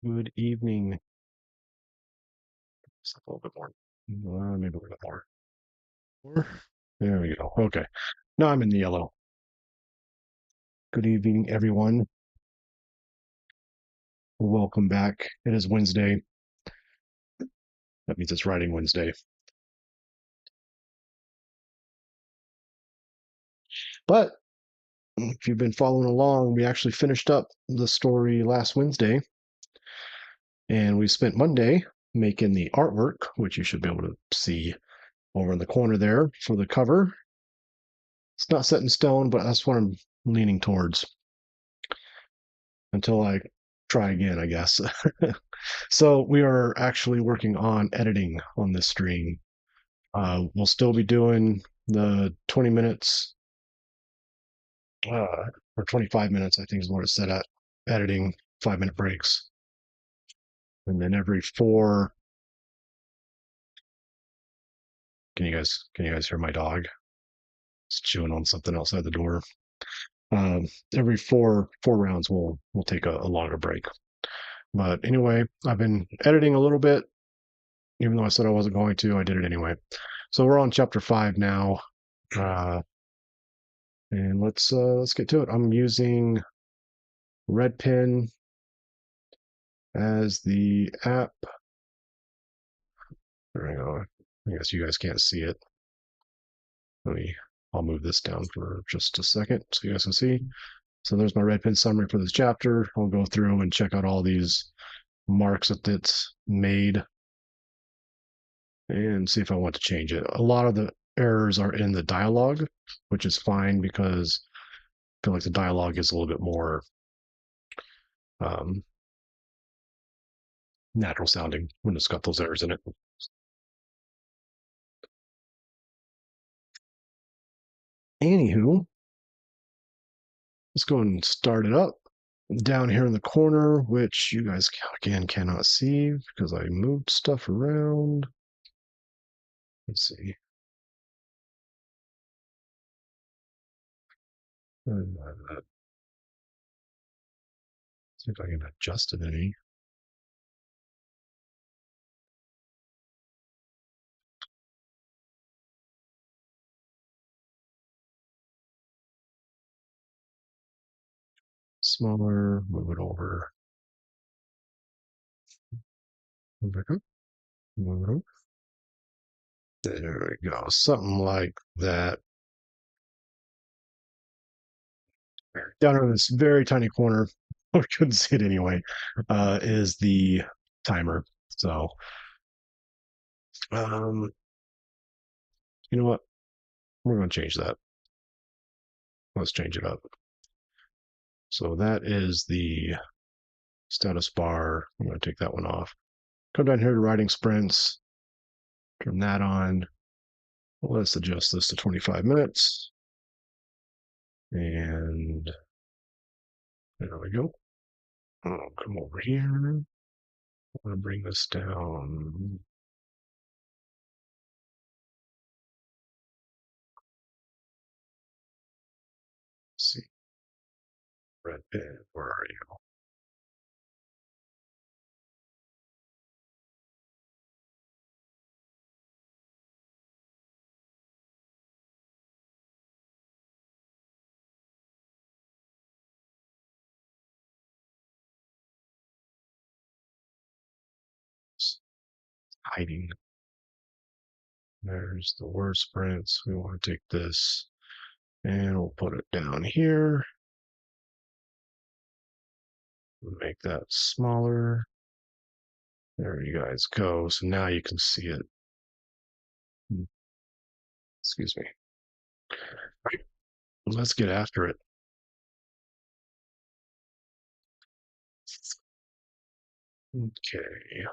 Good evening. Just a little bit more. Maybe a little bit more. There we go. Okay. Now I'm in the yellow. Good evening, everyone. Welcome back. It is Wednesday. That means it's Writing Wednesday. But if you've been following along, we actually finished up the story last Wednesday, and we spent Monday making the artwork, which you should be able to see over in the corner there for the cover. It's not set in stone, but that's what I'm leaning towards until I try again, I guess. So we are actually working on editing on this stream. We'll still be doing the 20 minutes or 25 minutes, I think is what it's set at, editing, 5-minute breaks. And then every four, can you guys hear my dog? It's chewing on something outside the door. Every four rounds we'll take a longer break. But anyway, I've been editing a little bit, even though I said I wasn't going to. I did it anyway. So we're on chapter 5 now. And let's get to it. I'm using Red Pen as the app. There we go. I guess you guys can't see it. I'll move this down for just a second so you guys can see. So there's my Red Pen summary for this chapter. I'll go through and check out all these marks that it's made and see if I want to change it. A lot of the errors are in the dialogue, which is fine because I feel like the dialogue is a little bit more um, natural sounding when it's got those errors in it. Anywho, let's go and start it up. Down here in the corner, which you guys again cannot see because I moved stuff around. Let's see. See if I can adjust it any. Smaller, move it over. Move it up. Move it up. There we go. Something like that. Down in this very tiny corner, I couldn't see it anyway, is the timer. So, um, you know what? We're going to change that. Let's change it up. So that is the status bar. I'm going to take that one off. Come down here to writing sprints. Turn that on. Let's adjust this to 25 minutes. And there we go. I'll come over here. I'm going to bring this down. Let's see. Red Pen, where are you? It's hiding. There's the word sprints. We want to take this and we'll put it down here. Make that smaller. There you guys go. So now you can see it. Excuse me. All right, let's get after it. Okay.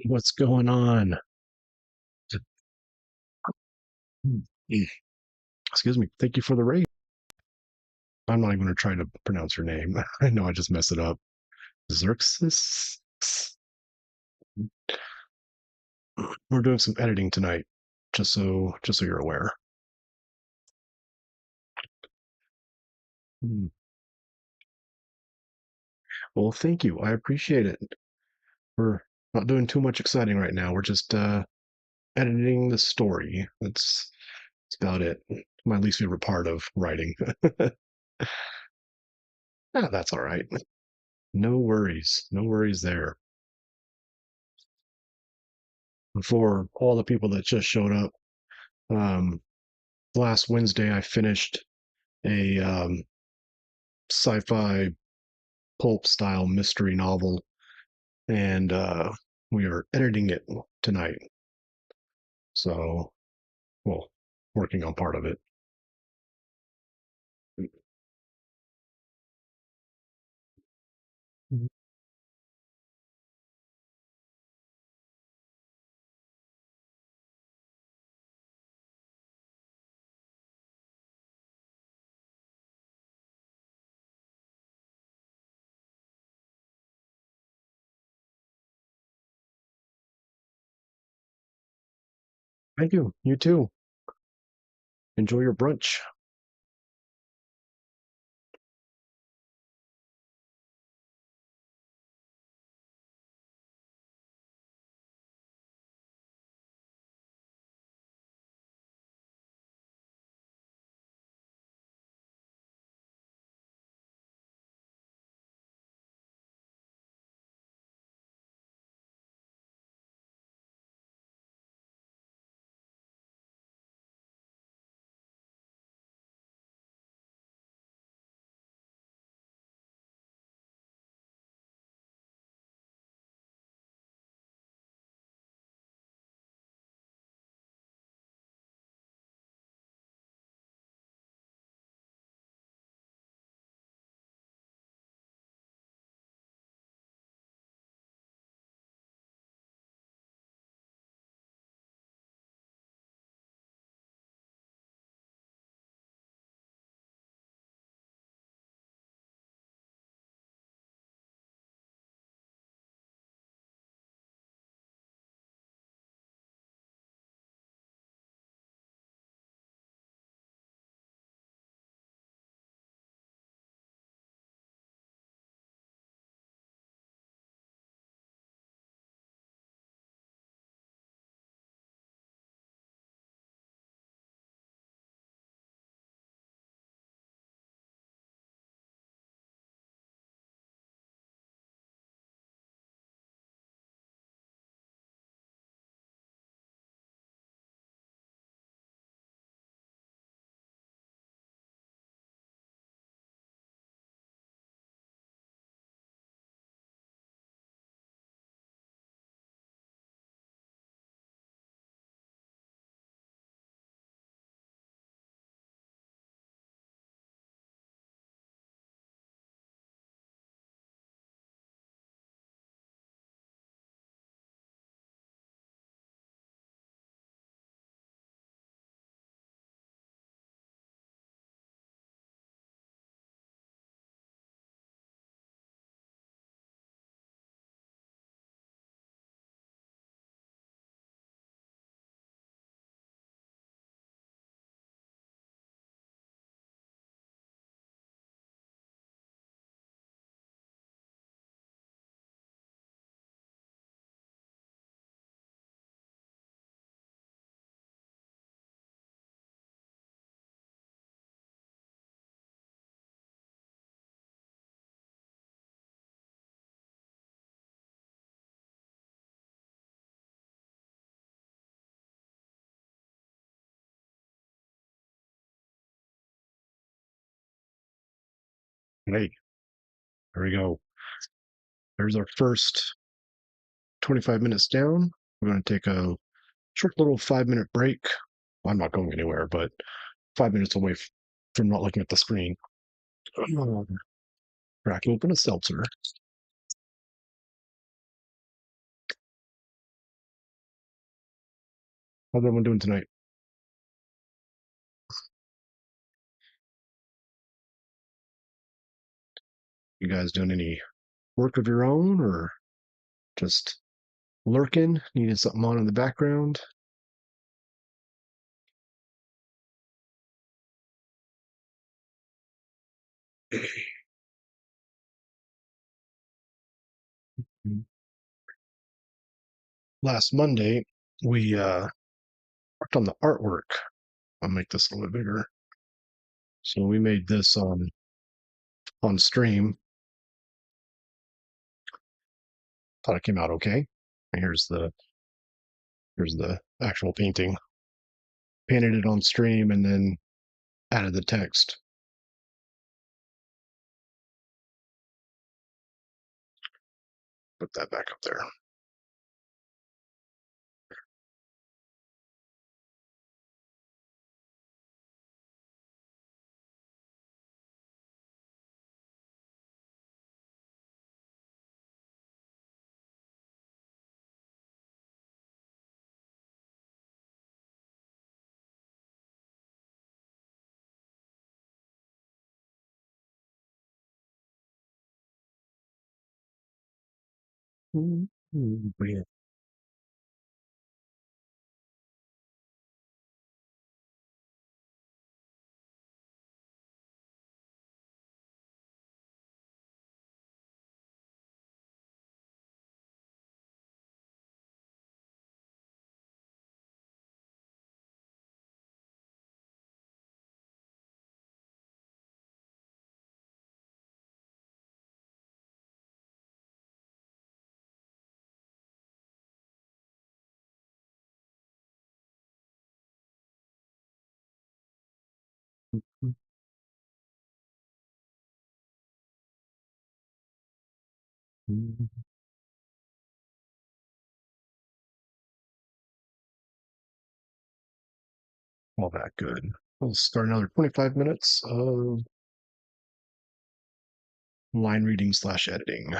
What's going on? Excuse me. Thank you for the raid. I'm not even going to try to pronounce your name. I know I just messed it up. Xerxes? We're doing some editing tonight, just so you're aware. Hmm. Well, thank you. I appreciate it. We're not doing too much exciting right now. We're just editing the story. That's about it. My least favorite part of writing. Ah, that's all right. No worries. No worries there. For all the people that just showed up, um, last Wednesday I finished a sci-fi pulp style mystery novel, and we are editing it tonight. So, well, working on part of it. Thank you. You too. Enjoy your brunch. Hey, there we go. There's our first 25 minutes down. We're going to take a short little 5 minute break. I'm not going anywhere, but 5 minutes away from not looking at the screen. Crack open a seltzer. How's everyone doing tonight? You guys doing any work of your own or just lurking? Needing something on in the background? Last Monday, we worked on the artwork. I'll make this a little bit bigger. So we made this on stream. Thought it came out okay. Here's the actual painting. Painted it on stream and then added the text. Put that back up there. Yeah. All that good. We'll start another 25 minutes of line reading slash editing.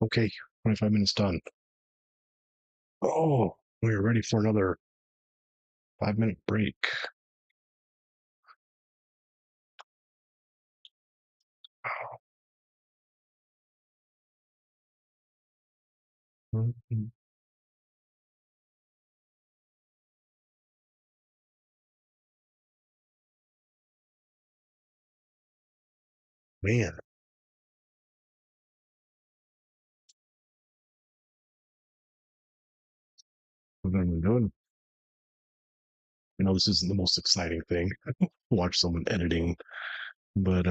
Okay, 25 minutes done. Oh, we are ready for another 5 minute break. Mhm. Man, what am I doing? I know this isn't the most exciting thing. Watch someone editing, but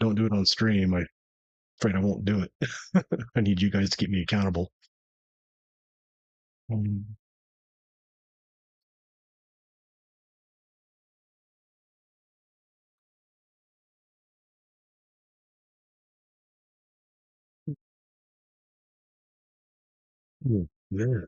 don't do it on stream. I'm afraid I won't do it. I need you guys to keep me accountable. Um, yeah,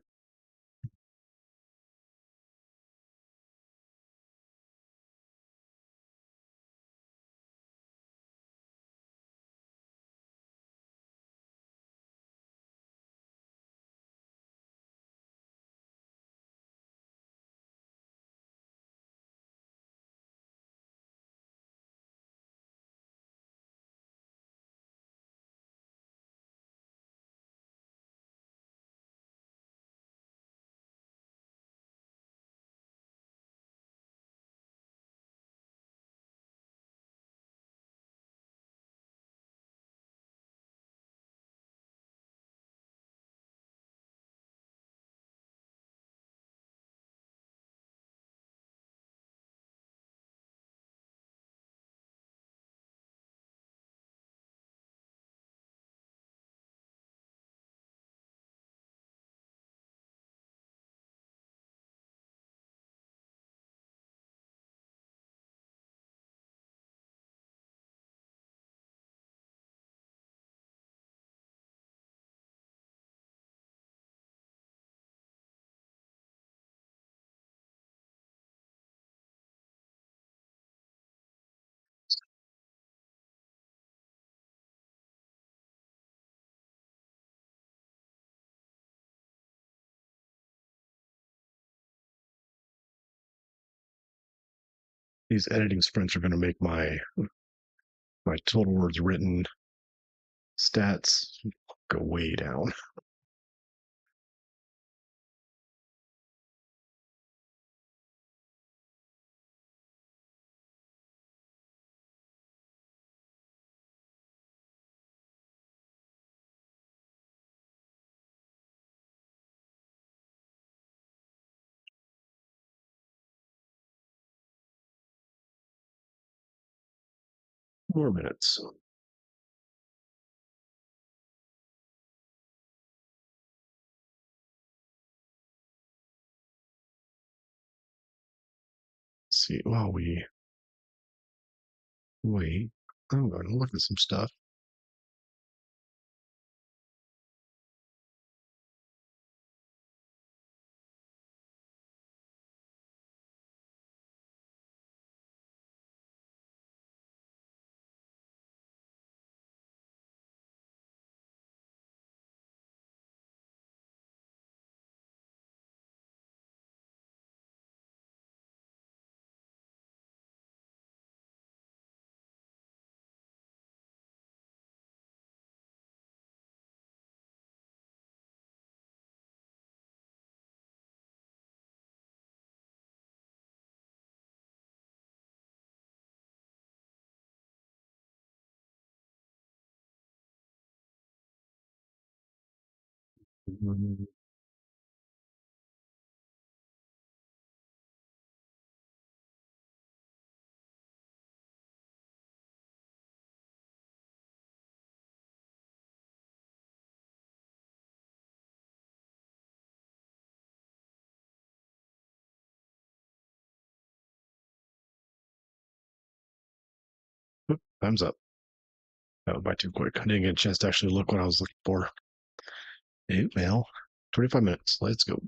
these editing sprints are going to make my total words written stats go way down. More minutes. Let's see. While we wait, I'm going to look at some stuff. Mm, Time's up. That went by too quick. I didn't get a chance to actually look what I was looking for. Hey, well, 25 minutes. Let's go.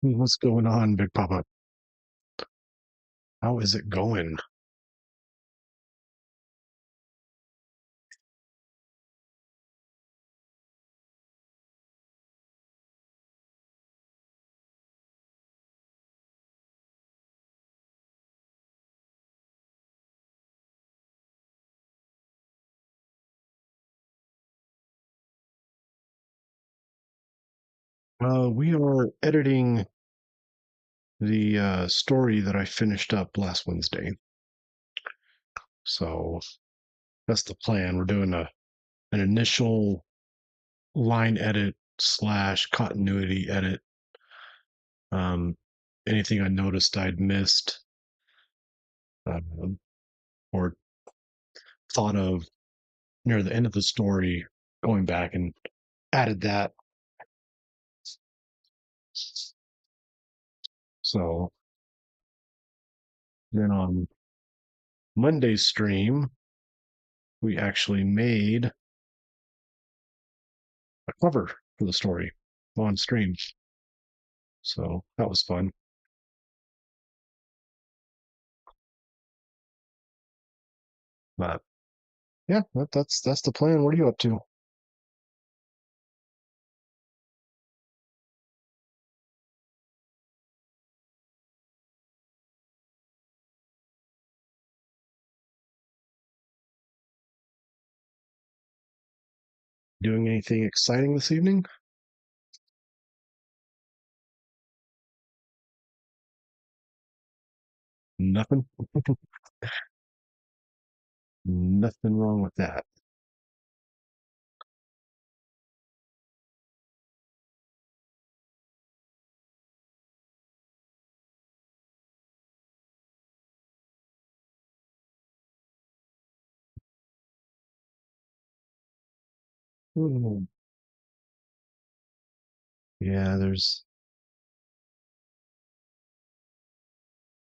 What's going on, Big Papa? How is it going? We are editing the story that I finished up last Wednesday. So that's the plan. We're doing an initial line edit slash continuity edit. Um, Anything I noticed I'd missed um, or thought of near the end of the story, going back and added that. So then on Monday's stream, we actually made a cover for the story on stream. So that was fun. But yeah, that's the plan. What are you up to? Doing anything exciting this evening? Nothing. Nothing wrong with that. Hmm. Yeah,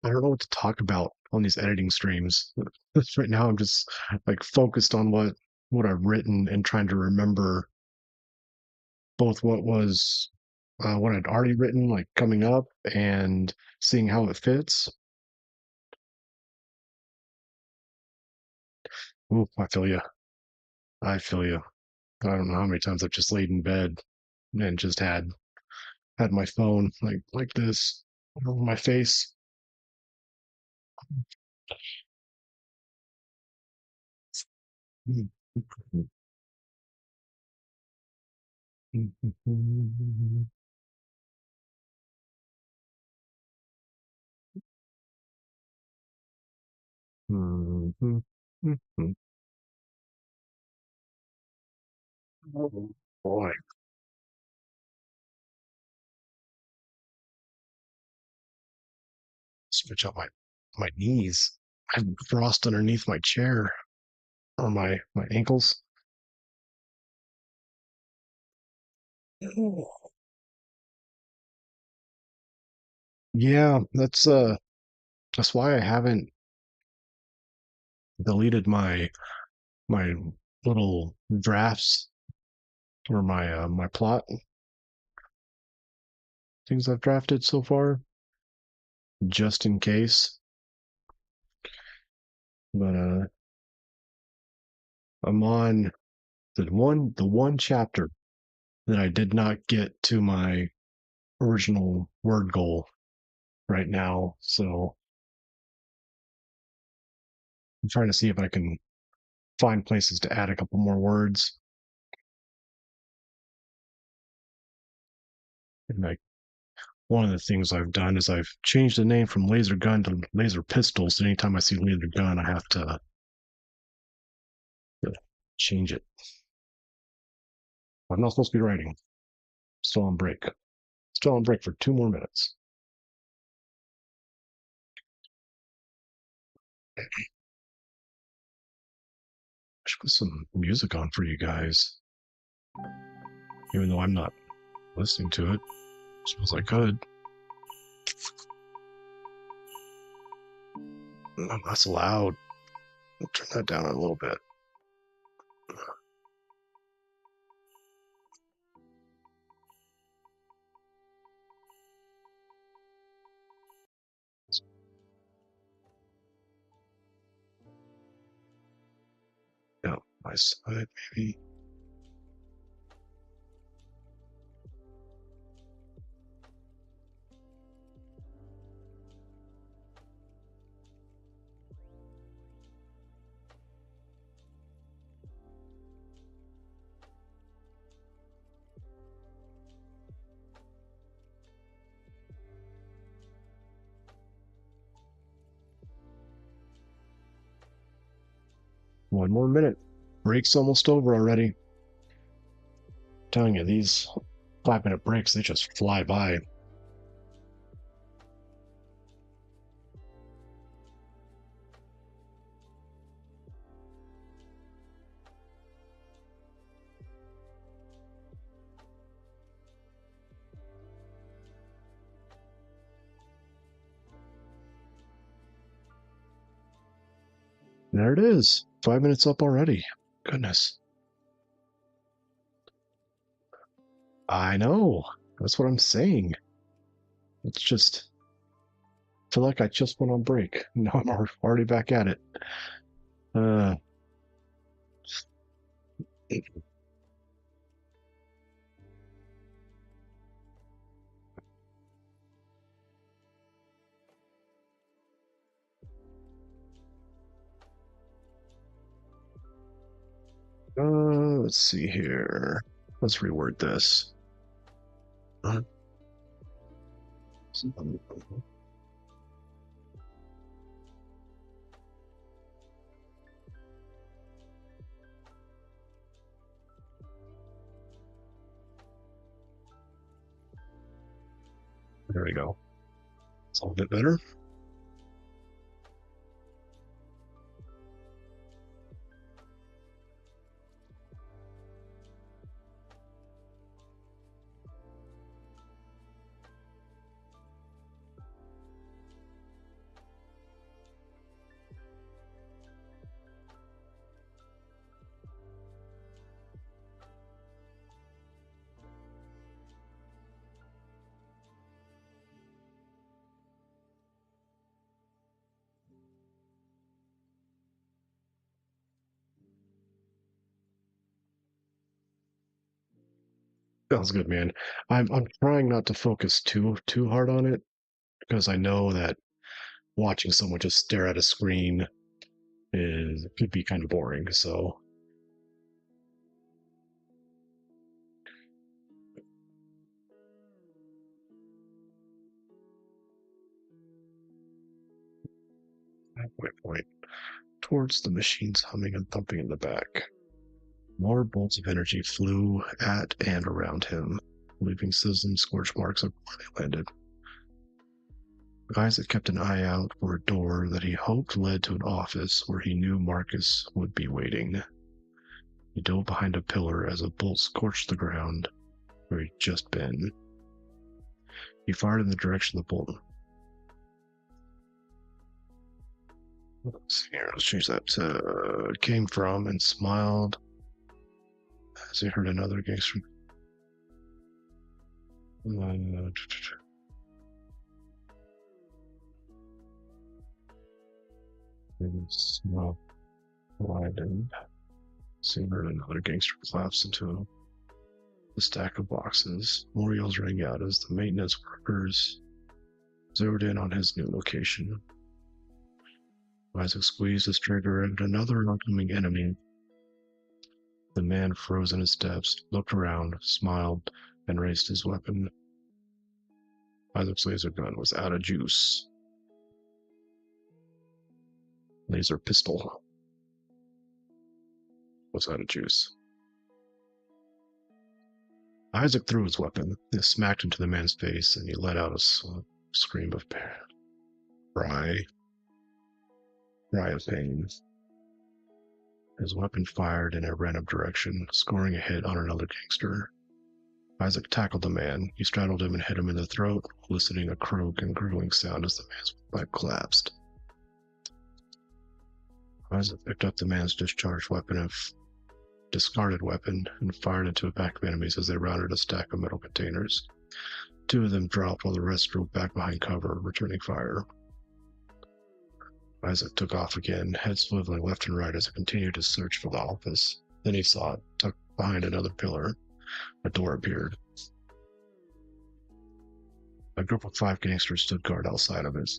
I don't know what to talk about on these editing streams. Right now, I'm just like focused on what I've written and trying to remember both what I'd already written, like coming up, and seeing how it fits. Ooh, I feel you. I feel you. I don't know how many times I've just laid in bed and just had my phone like this over my face. Oh boy, switch out my knees. I have frost underneath my chair or my ankles. Yeah, that's why I haven't deleted my little drafts or my plot things I've drafted so far, just in case. But I'm on the one chapter that I did not get to my original word goal right now. So I'm trying to see if I can find places to add a couple more words. And like one of the things I've done is I've changed the name from laser gun to laser pistol. So anytime I see laser gun, I have to change it. I'm not supposed to be writing. Still on break. Still on break for 2 more minutes. I should put some music on for you guys, even though I'm not listening to it. I suppose I could. Oh, that's loud. I'll turn that down a little bit. my side, maybe. One more minute. Break's almost over already. I'm telling you, these 5-minute breaks, they just fly by. There it is. 5 minutes up already. Goodness. I know. That's what I'm saying. It's just, I feel like I just went on break. Now I'm already back at it. Uh, let's see here. Let's reword this. Uh, There we go. It's a little bit better. Sounds good, man. I'm trying not to focus too hard on it because I know that watching someone just stare at a screen could be kind of boring. So point towards the machines humming and thumping in the back. More bolts of energy flew at and around him, leaving sizzling scorch marks of where they landed. Isaac kept an eye out for a door that he hoped led to an office where he knew Marcus would be waiting. He dove behind a pillar as a bolt scorched the ground where he'd just been. He fired in the direction the bolt. Let's see here, let's change that to came from and smiled as he heard another gangster. Smile widened. Soon heard another gangster collapse into the stack of boxes. More yells rang out as the maintenance workers zeroed in on his new location. Isaac squeezed his trigger and another oncoming enemy. The man froze in his steps, looked around, smiled, and raised his weapon. Isaac's laser gun was out of juice. Laser pistol was out of juice. Isaac threw his weapon. It smacked into the man's face, and he let out a scream of cry of pain. His weapon fired in a random direction, scoring a hit on another gangster. Isaac tackled the man. He straddled him and hit him in the throat, eliciting a croak and gurgling sound as the man's pipe collapsed. Isaac picked up the man's discharged weapon and discarded weapon and fired into a pack of enemies as they rounded a stack of metal containers. 2 of them dropped while the rest drove back behind cover, returning fire. Isaac took off again, head swiveling left and right as he continued his search for the office. Then he saw it, tucked behind another pillar. A door appeared. A group of 5 gangsters stood guard outside of it.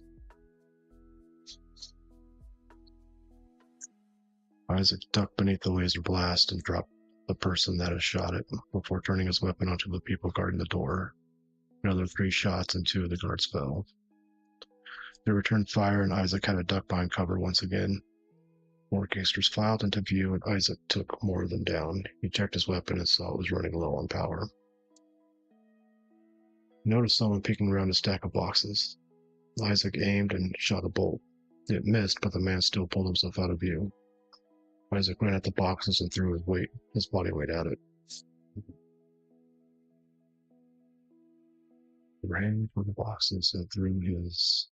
Isaac ducked beneath the laser blast and dropped the person that had shot it before turning his weapon onto the people guarding the door. Another 3 shots and 2 of the guards fell. They returned fire and Isaac had to duck behind cover once again. More gangsters filed into view and Isaac took more of them down. He checked his weapon and saw it was running low on power. He noticed someone peeking around a stack of boxes. Isaac aimed and shot a bolt. It missed, but the man still pulled himself out of view. Isaac ran at the boxes and threw his body weight at it. He ran for the boxes and threw his...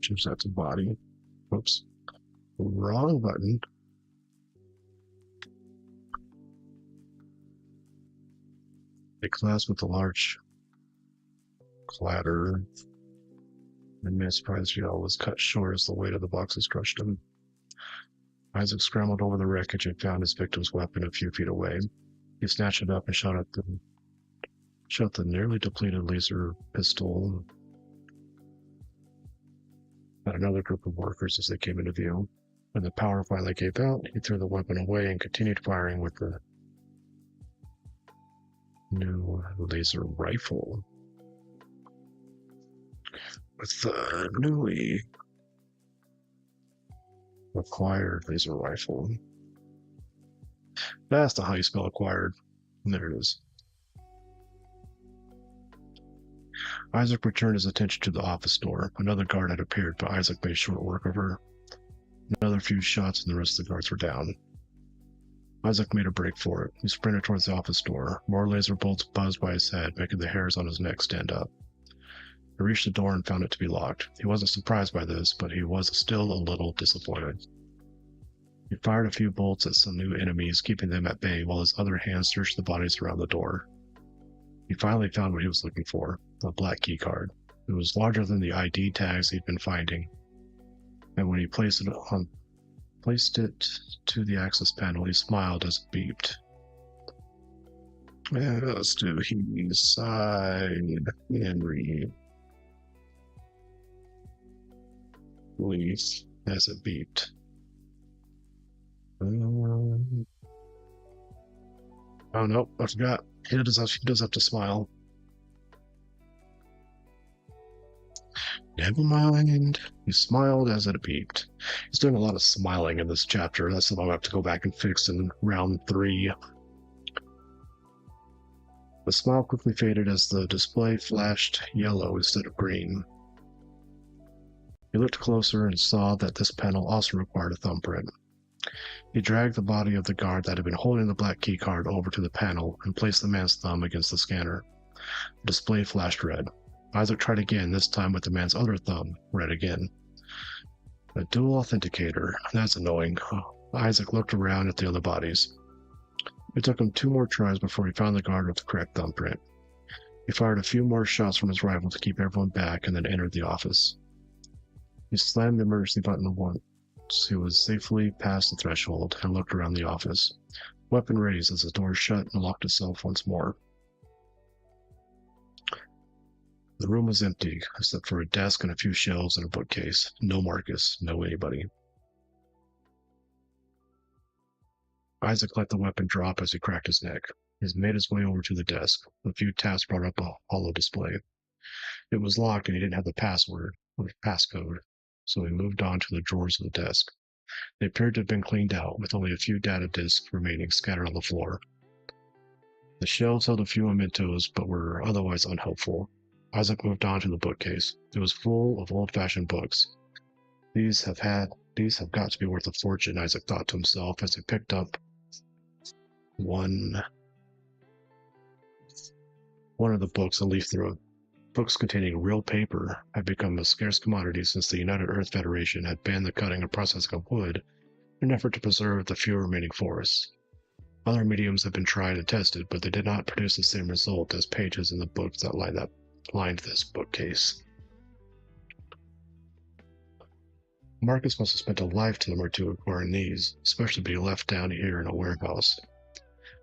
Choose that's a body. Oops. Wrong button. They collapsed with a large clatter. The man's surprised yell was cut short as the weight of the boxes crushed him. Isaac scrambled over the wreckage and found his victim's weapon a few feet away. He snatched it up and shot the nearly depleted laser pistol at another group of workers as they came into view. When the power finally gave out, he threw the weapon away and continued firing with the new laser rifle. With the newly acquired laser rifle. That's the how you spell acquired. There it is. Isaac returned his attention to the office door. Another guard had appeared, but Isaac made short work of her. Another few shots and the rest of the guards were down. Isaac made a break for it. He sprinted towards the office door. More laser bolts buzzed by his head, making the hairs on his neck stand up. He reached the door and found it to be locked. He wasn't surprised by this, but he was still a little disappointed. He fired a few bolts at some new enemies, keeping them at bay, while his other hand searched the bodies around the door. He finally found what he was looking for, a black key card. It was larger than the ID tags he'd been finding, and when he placed it to the access panel, he smiled as it beeped. As to his side and read. Please, as it beeped. Oh no, I forgot. He does have to smile. Never mind. He smiled as it beeped. He's doing a lot of smiling in this chapter. That's something I'll have to go back and fix in round 3. The smile quickly faded as the display flashed yellow instead of green. He looked closer and saw that this panel also required a thumbprint. He dragged the body of the guard that had been holding the black key card over to the panel and placed the man's thumb against the scanner. The display flashed red. Isaac tried again, this time with the man's other thumb, red again. A dual authenticator. That's annoying. Isaac looked around at the other bodies. It took him 2 more tries before he found the guard with the correct thumbprint. He fired a few more shots from his rifle to keep everyone back and then entered the office. He slammed the emergency button once. He was safely past the threshold and looked around the office. Weapon raised as the door shut and locked itself once more. The room was empty, except for a desk and a few shelves and a bookcase. No Marcus, no anybody. Isaac let the weapon drop as he cracked his neck. He made his way over to the desk. A few taps brought up a hollow display. It was locked and he didn't have the password, or passcode, so he moved on to the drawers of the desk. They appeared to have been cleaned out, with only a few data disks remaining scattered on the floor. The shelves held a few mementos, but were otherwise unhelpful. Isaac moved on to the bookcase. It was full of old-fashioned books. These have got to be worth a fortune, Isaac thought to himself as he picked up one of the books and leafed through it. Books containing real paper had become a scarce commodity since the United Earth Federation had banned the cutting and processing of wood in an effort to preserve the few remaining forests. Other mediums have been tried and tested, but they did not produce the same result as pages in the books that lined this bookcase. Marcus must have spent a lifetime or two acquiring these, especially to be left down here in a warehouse.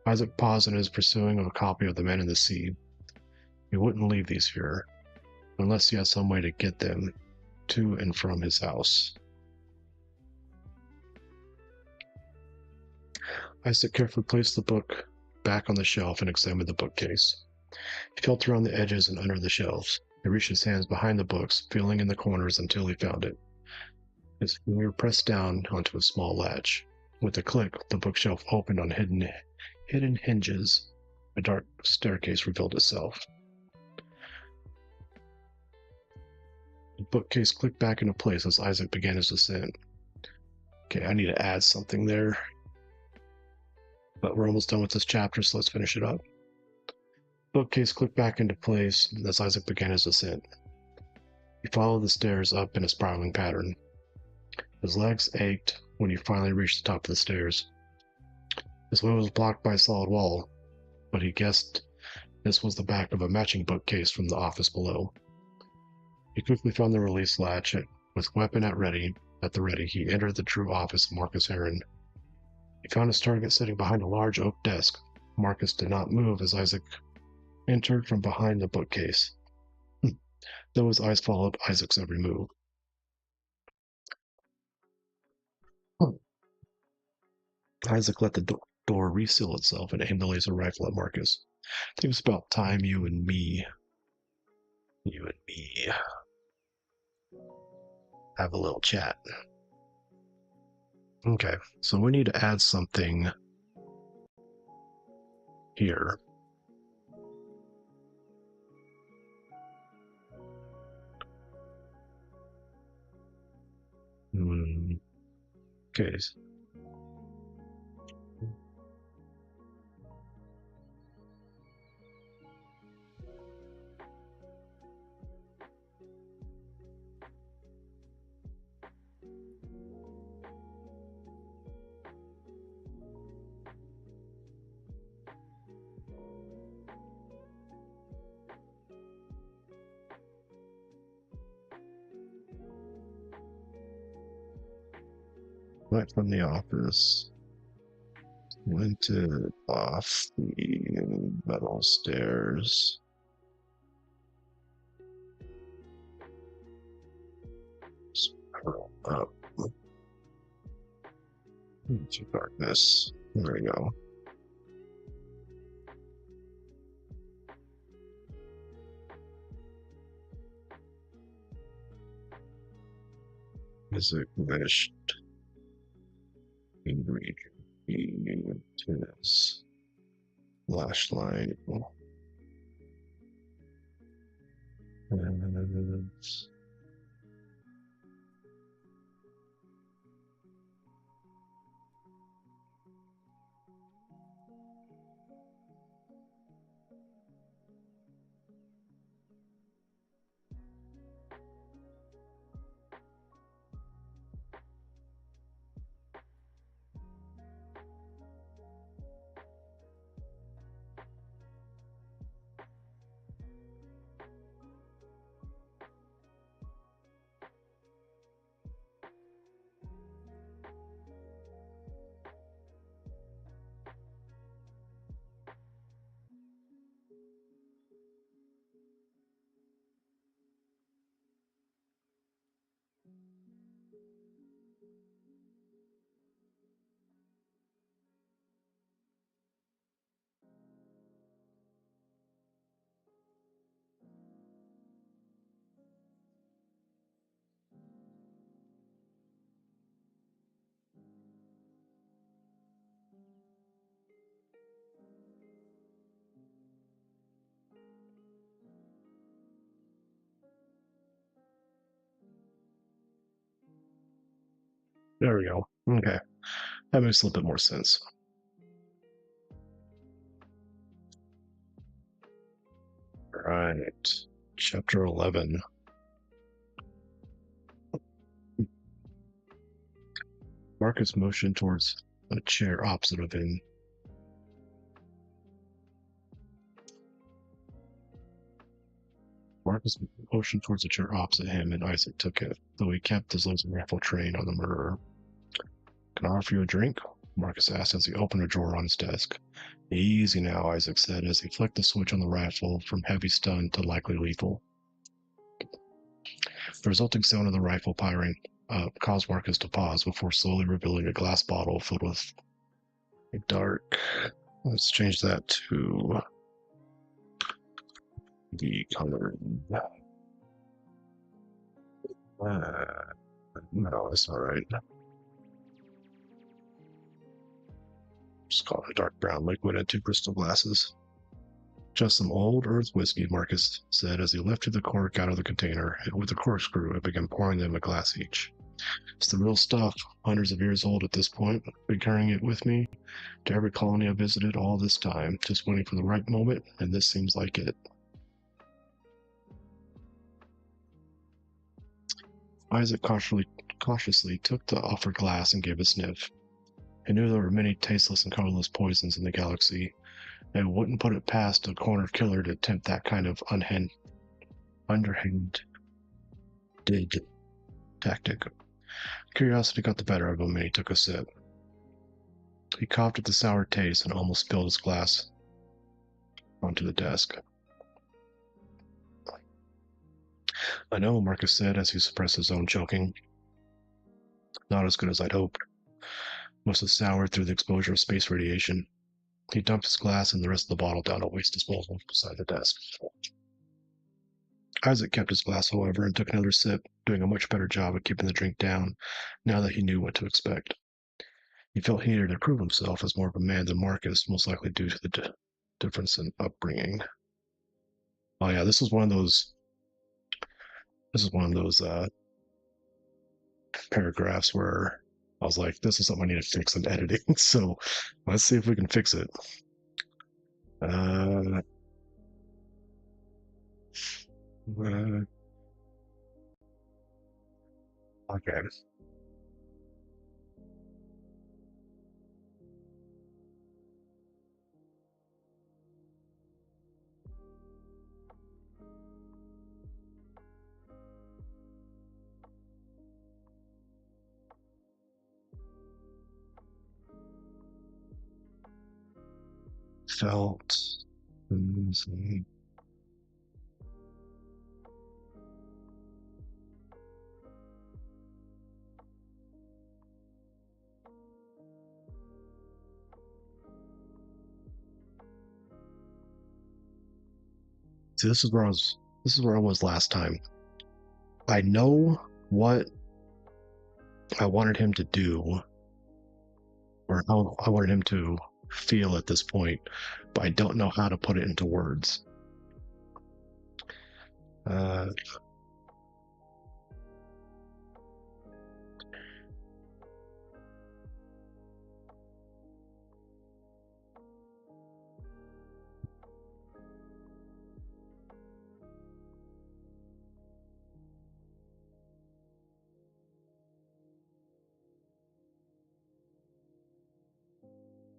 Isaac paused in his pursuing of a copy of The Man in the Sea. He wouldn't leave these here, unless he had some way to get them to and from his house. Isaac carefully placed the book back on the shelf and examined the bookcase. He felt around the edges and under the shelves. He reached his hands behind the books, feeling in the corners until he found it. His finger pressed down onto a small latch. With a click, the bookshelf opened on hidden hinges. A dark staircase revealed itself. The bookcase clicked back into place as Isaac began his descent. Okay, I need to add something there. But we're almost done with this chapter, so let's finish it up. Bookcase clicked back into place as Isaac began his descent. He followed the stairs up in a spiraling pattern. His legs ached when he finally reached the top of the stairs. His way was blocked by a solid wall, but he guessed this was the back of a matching bookcase from the office below. He quickly found the release latch, and with weapon at the ready, he entered the true office of Marcus Heron. He found his target sitting behind a large oak desk. Marcus did not move as Isaac entered from behind the bookcase, though his eyes followed Isaac's every move. Isaac let the door reseal itself and aimed the laser rifle at Marcus. I think it's about time you and me have a little chat. Okay, so we need to add something here. Okay. Right from the office. Went off the metal stairs. Spiral up into darkness. There we go. Isaac wished ingredient to his flashlight. And there we go. Okay. That makes a little bit more sense. All right. Chapter 11. Marcus motioned towards a chair opposite of him. Marcus motioned towards the chair opposite him, and Isaac took it, though he kept his laser rifle trained on the murderer. Can I offer you a drink? Marcus asked as he opened a drawer on his desk. Easy now, Isaac said as he flicked the switch on the rifle from heavy stun to likely lethal. The resulting sound of the rifle firing caused Marcus to pause before slowly revealing a glass bottle filled with a dark. Let's change that to the color. No, that's not right. Just call it a dark brown liquid and 2 crystal glasses. Just some old earth whiskey, Marcus said as he lifted the cork out of the container and with a corkscrew and began pouring them a glass each. It's the real stuff, hundreds of years old at this point. Been carrying it with me to every colony I visited all this time, just waiting for the right moment, and this seems like it. Isaac cautiously took the offered glass and gave a sniff. He knew there were many tasteless and colorless poisons in the galaxy, and wouldn't put it past a cornered killer to attempt that kind of underhanded tactic. Curiosity got the better of him, and he took a sip. He coughed at the sour taste and almost spilled his glass onto the desk. I know, Marcus said as he suppressed his own choking. Not as good as I'd hoped. Must have soured through the exposure of space radiation. He dumped his glass and the rest of the bottle down a waste disposal beside the desk. Isaac kept his glass, however, and took another sip, doing a much better job of keeping the drink down now that he knew what to expect. He felt he needed to prove himself as more of a man than Marcus, most likely due to the difference in upbringing. Oh yeah, this is one of those paragraphs where I was like, this is something I need to fix in editing. So let's see if we can fix it. Okay. Felt. See, this is where I was last time. I know what I wanted him to do, or how I wanted him to feel at this point, but I don't know how to put it into words. Uh,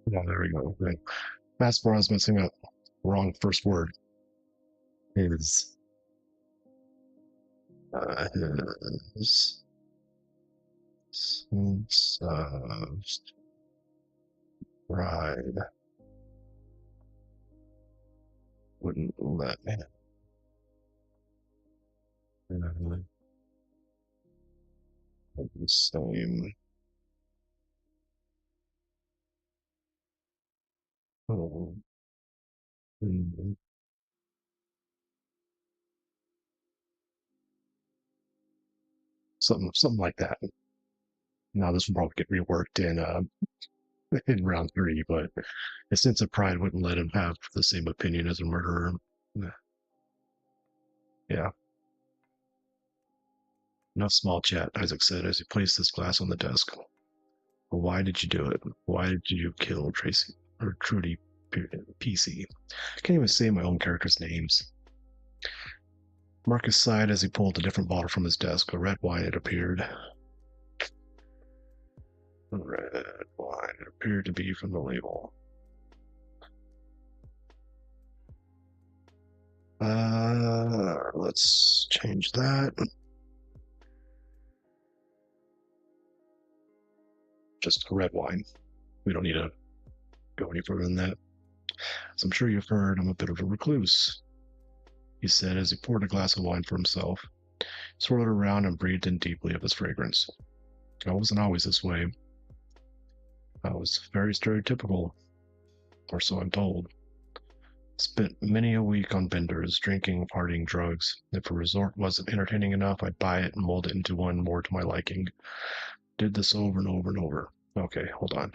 yeah, there we go. Right. That's where I was messing up. Wrong first word is his sense of pride wouldn't let him the same. Oh, something like that. Now this will probably get reworked in round 3, but his sense of pride wouldn't let him have the same opinion as a murderer. Yeah. Enough small chat, Isaac said as he placed his glass on the desk. Well, why did you do it? Why did you kill Tracy or Trudy PC? I can't even say my own characters' names. Marcus sighed as he pulled a different bottle from his desk. A red wine had appeared. Red wine. It appeared to be from the label. let's change that. Just a red wine. We don't need to go any further than that. As I'm sure you've heard, I'm a bit of a recluse, he said as he poured a glass of wine for himself, swirled it around and breathed in deeply of its fragrance. I wasn't always this way. I was very stereotypical, or so I'm told. Spent many a week on benders, drinking, partying, drugs. If a resort wasn't entertaining enough, I'd buy it and mold it into one more to my liking. Did this over and over and over. Okay, hold on.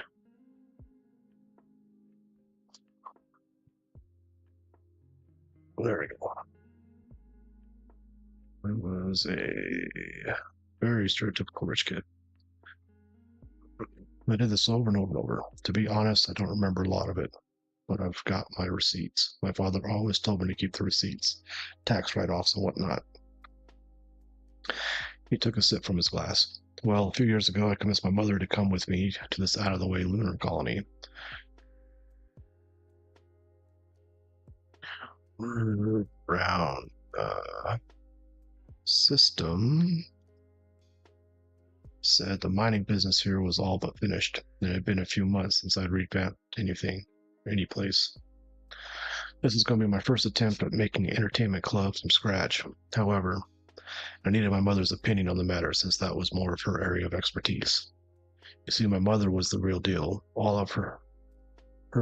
There we go. I was a very stereotypical rich kid. I did this over and over and over. To be honest, I don't remember a lot of it, but I've got my receipts. My father always told me to keep the receipts, tax write-offs and whatnot. He took a sip from his glass. Well, a few years ago, I convinced my mother to come with me to this out-of-the-way lunar colony. Around system said the mining business here was all but finished, and it had been a few months since I'd revamped any place. This is going to be my first attempt at making an entertainment club from scratch. However, I needed my mother's opinion on the matter since that was more of her area of expertise. You see, my mother was the real deal. All of her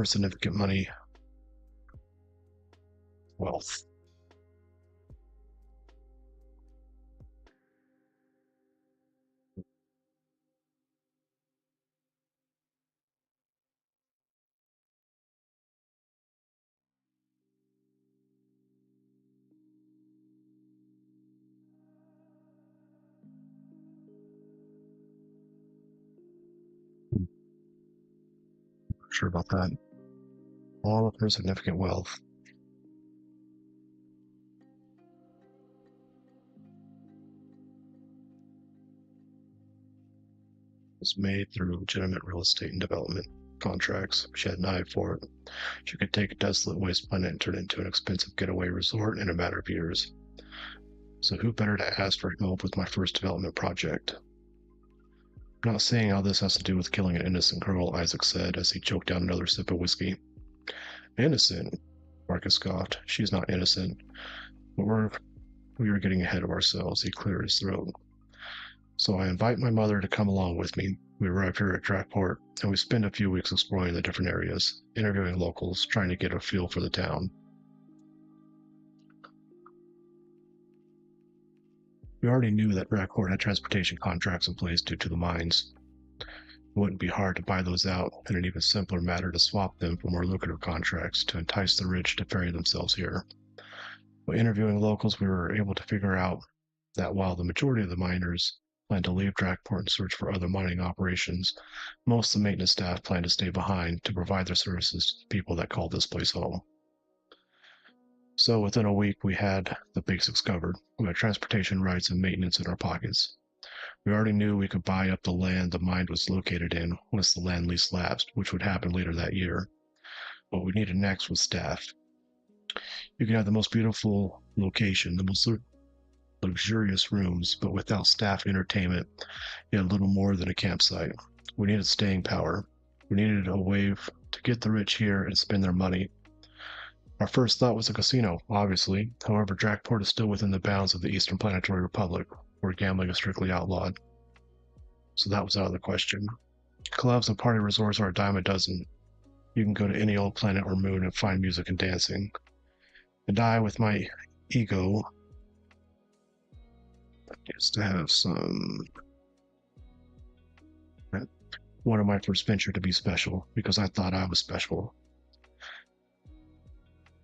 significant money, wealth. Sure about that. All of her significant wealth was made through legitimate real estate and development contracts. She had an eye for it. She could take a desolate waste planet and turn it into an expensive getaway resort in a matter of years. So who better to ask for help with my first development project? I'm not saying how this has to do with killing an innocent girl, Isaac said as he choked down another sip of whiskey. Innocent? Marcus scoffed. She's not innocent. But we were getting ahead of ourselves. He cleared his throat. So I invite my mother to come along with me. We arrive here at Drakport, and we spend a few weeks exploring the different areas, interviewing locals, trying to get a feel for the town. We already knew that Drakport had transportation contracts in place due to the mines. It wouldn't be hard to buy those out, and an even simpler matter to swap them for more lucrative contracts to entice the rich to ferry themselves here. By interviewing locals, we were able to figure out that while the majority of the miners plan to leave Drakport and search for other mining operations, most of the maintenance staff plan to stay behind to provide their services to the people that call this place home. So within a week, we had the basics covered. We had transportation rights and maintenance in our pockets. We already knew we could buy up the land the mine was located in once the land lease lapsed, which would happen later that year. What we needed next was staff. You can have the most beautiful location, the most luxurious rooms, but without staff entertainment, you had little more than a campsite. We needed staying power. We needed a way to get the rich here and spend their money. Our first thought was a casino, obviously. However, Drakport is still within the bounds of the Eastern Planetary Republic, where gambling is strictly outlawed. So that was out of the question. Clubs and party resorts are a dime a dozen. You can go to any old planet or moon and find music and dancing. And I, with my ego, used to have some. Wanted my first venture to be special because I thought I was special.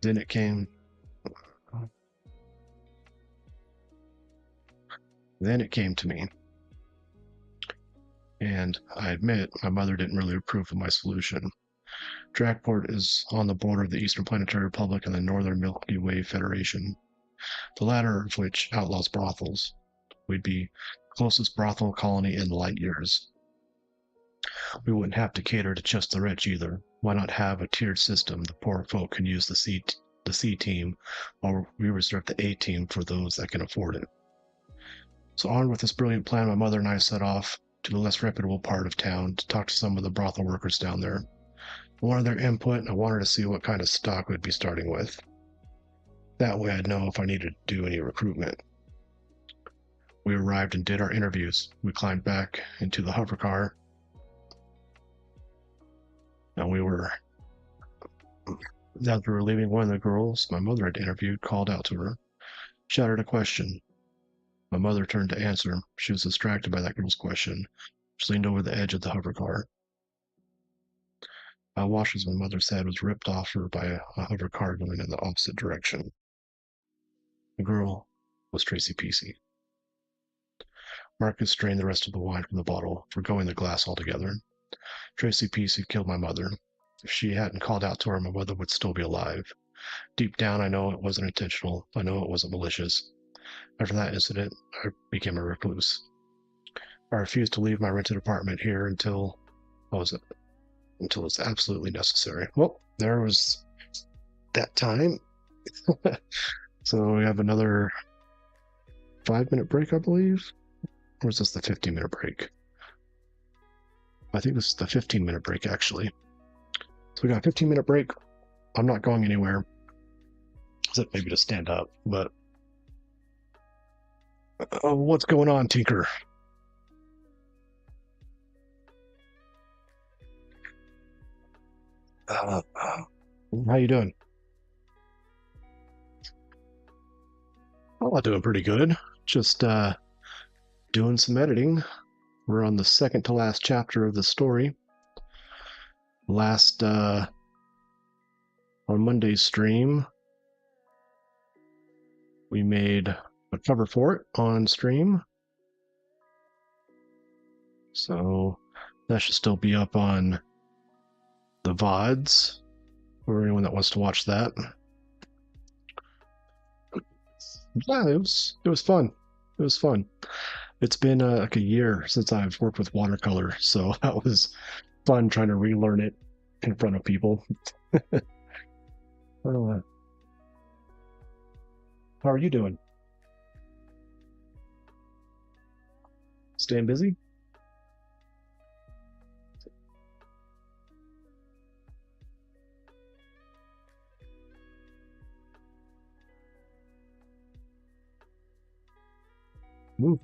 Then it came. Then it came to me. And I admit my mother didn't really approve of my solution. Drakport is on the border of the Eastern Planetary Republic and the Northern Milky Way Federation, the latter of which outlaws brothels. We'd be the closest brothel colony in light years. We wouldn't have to cater to just the rich either. Why not have a tiered system the poor folk can use the seat the C team, while we reserve the A team for those that can afford it. So, armed with this brilliant plan, my mother and I set off to the less reputable part of town to talk to some of the brothel workers down there. I wanted their input, and I wanted to see what kind of stock we'd be starting with. That way I'd know if I needed to do any recruitment. We arrived and did our interviews. We climbed back into the hover car, and as we were leaving, one of the girls my mother had interviewed called out to her, shouted a question. My mother turned to answer. She was distracted by that girl's question. She leaned over the edge of the hover car. I watched as my mother's head was ripped off her by a hover car going in the opposite direction. The girl was Tracy Peasy. Marcus drained the rest of the wine from the bottle, forgoing the glass altogether. Tracy Peasy killed my mother. If she hadn't called out to her, my mother would still be alive. Deep down, I know it wasn't intentional. I know it wasn't malicious. After that incident, I became a recluse. I refused to leave my rented apartment here until it's absolutely necessary. Well, there was that time. So we have another 5-minute break, I believe. Or is this the 15-minute break? I think this is the 15-minute break, actually. So we got a 15-minute break. I'm not going anywhere. Except maybe to stand up, but... Oh, what's going on, Tinker? How you doing? Oh, I'm doing pretty good. Just doing some editing. We're on the second to last chapter of the story. On Monday's stream, we made a cover for it on stream. So that should still be up on the VODs for anyone that wants to watch that. Yeah, it was fun. It was fun. It's been like a year since I've worked with watercolor, so that was fun trying to relearn it in front of people. How are you doing? Staying busy? Ooh,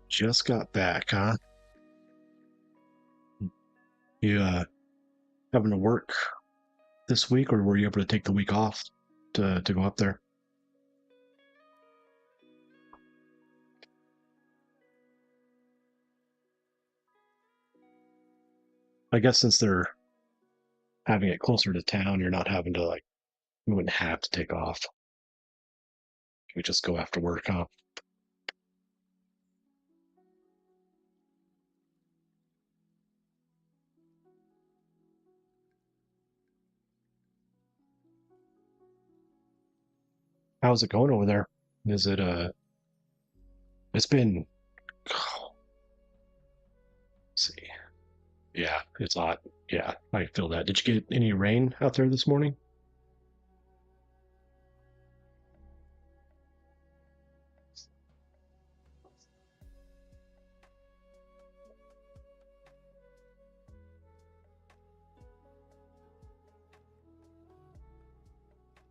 just got back, huh? You having to work this week, or were you able to take the week off to go up there? I guess since they're having it closer to town, you're not having to you wouldn't have to take off. You would just go after work, huh? How's it going over there? Is it it's been let's see. Yeah, it's hot. Yeah, I feel that. Did you get any rain out there this morning?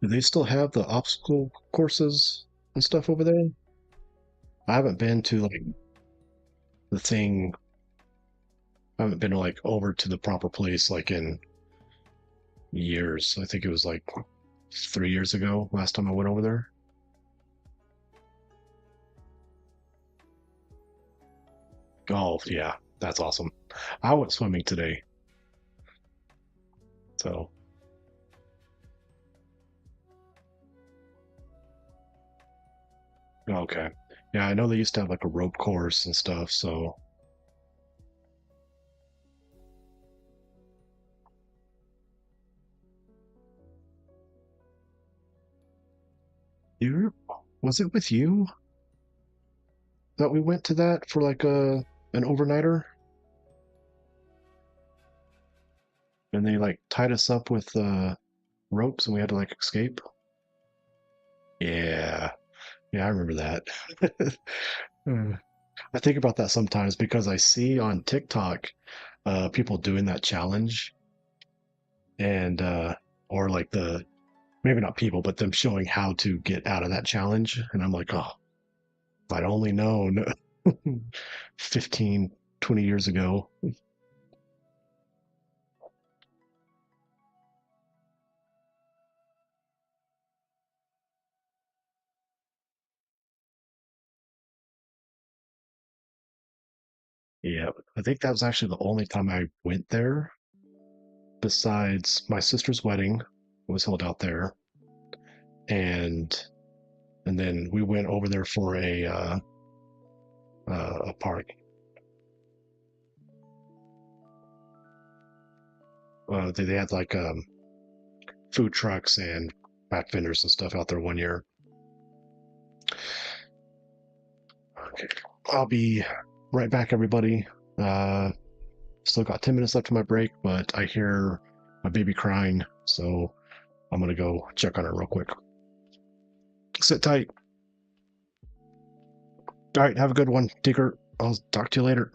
Do they still have the obstacle courses and stuff over there? I haven't been to the thing. I haven't been over to the proper place in years. I think it was 3 years ago last time I went over there. Oh yeah, that's awesome. I went swimming today, so okay. Yeah, I know they used to have a rope course and stuff. So you was it with you that we went to that for an overnighter? and they like tied us up with ropes, and we had to like escape. Yeah, yeah, I remember that. Uh, I think about that sometimes because I see on TikTok people doing that challenge, and or like the maybe not people, but them showing how to get out of that challenge, and I'm like, oh, if I'd only known 15, 20 years ago. Yeah, I think that was actually the only time I went there. Besides my sister's wedding was held out there, and then we went over there for a party. They had like food trucks and craft vendors and stuff out there one year. Okay, I'll be right back, everybody. Uh, Still got 10 minutes left to my break, but I hear my baby crying, so I'm gonna go check on her real quick. Sit tight. All right, have a good one, Tinker. I'll talk to you later.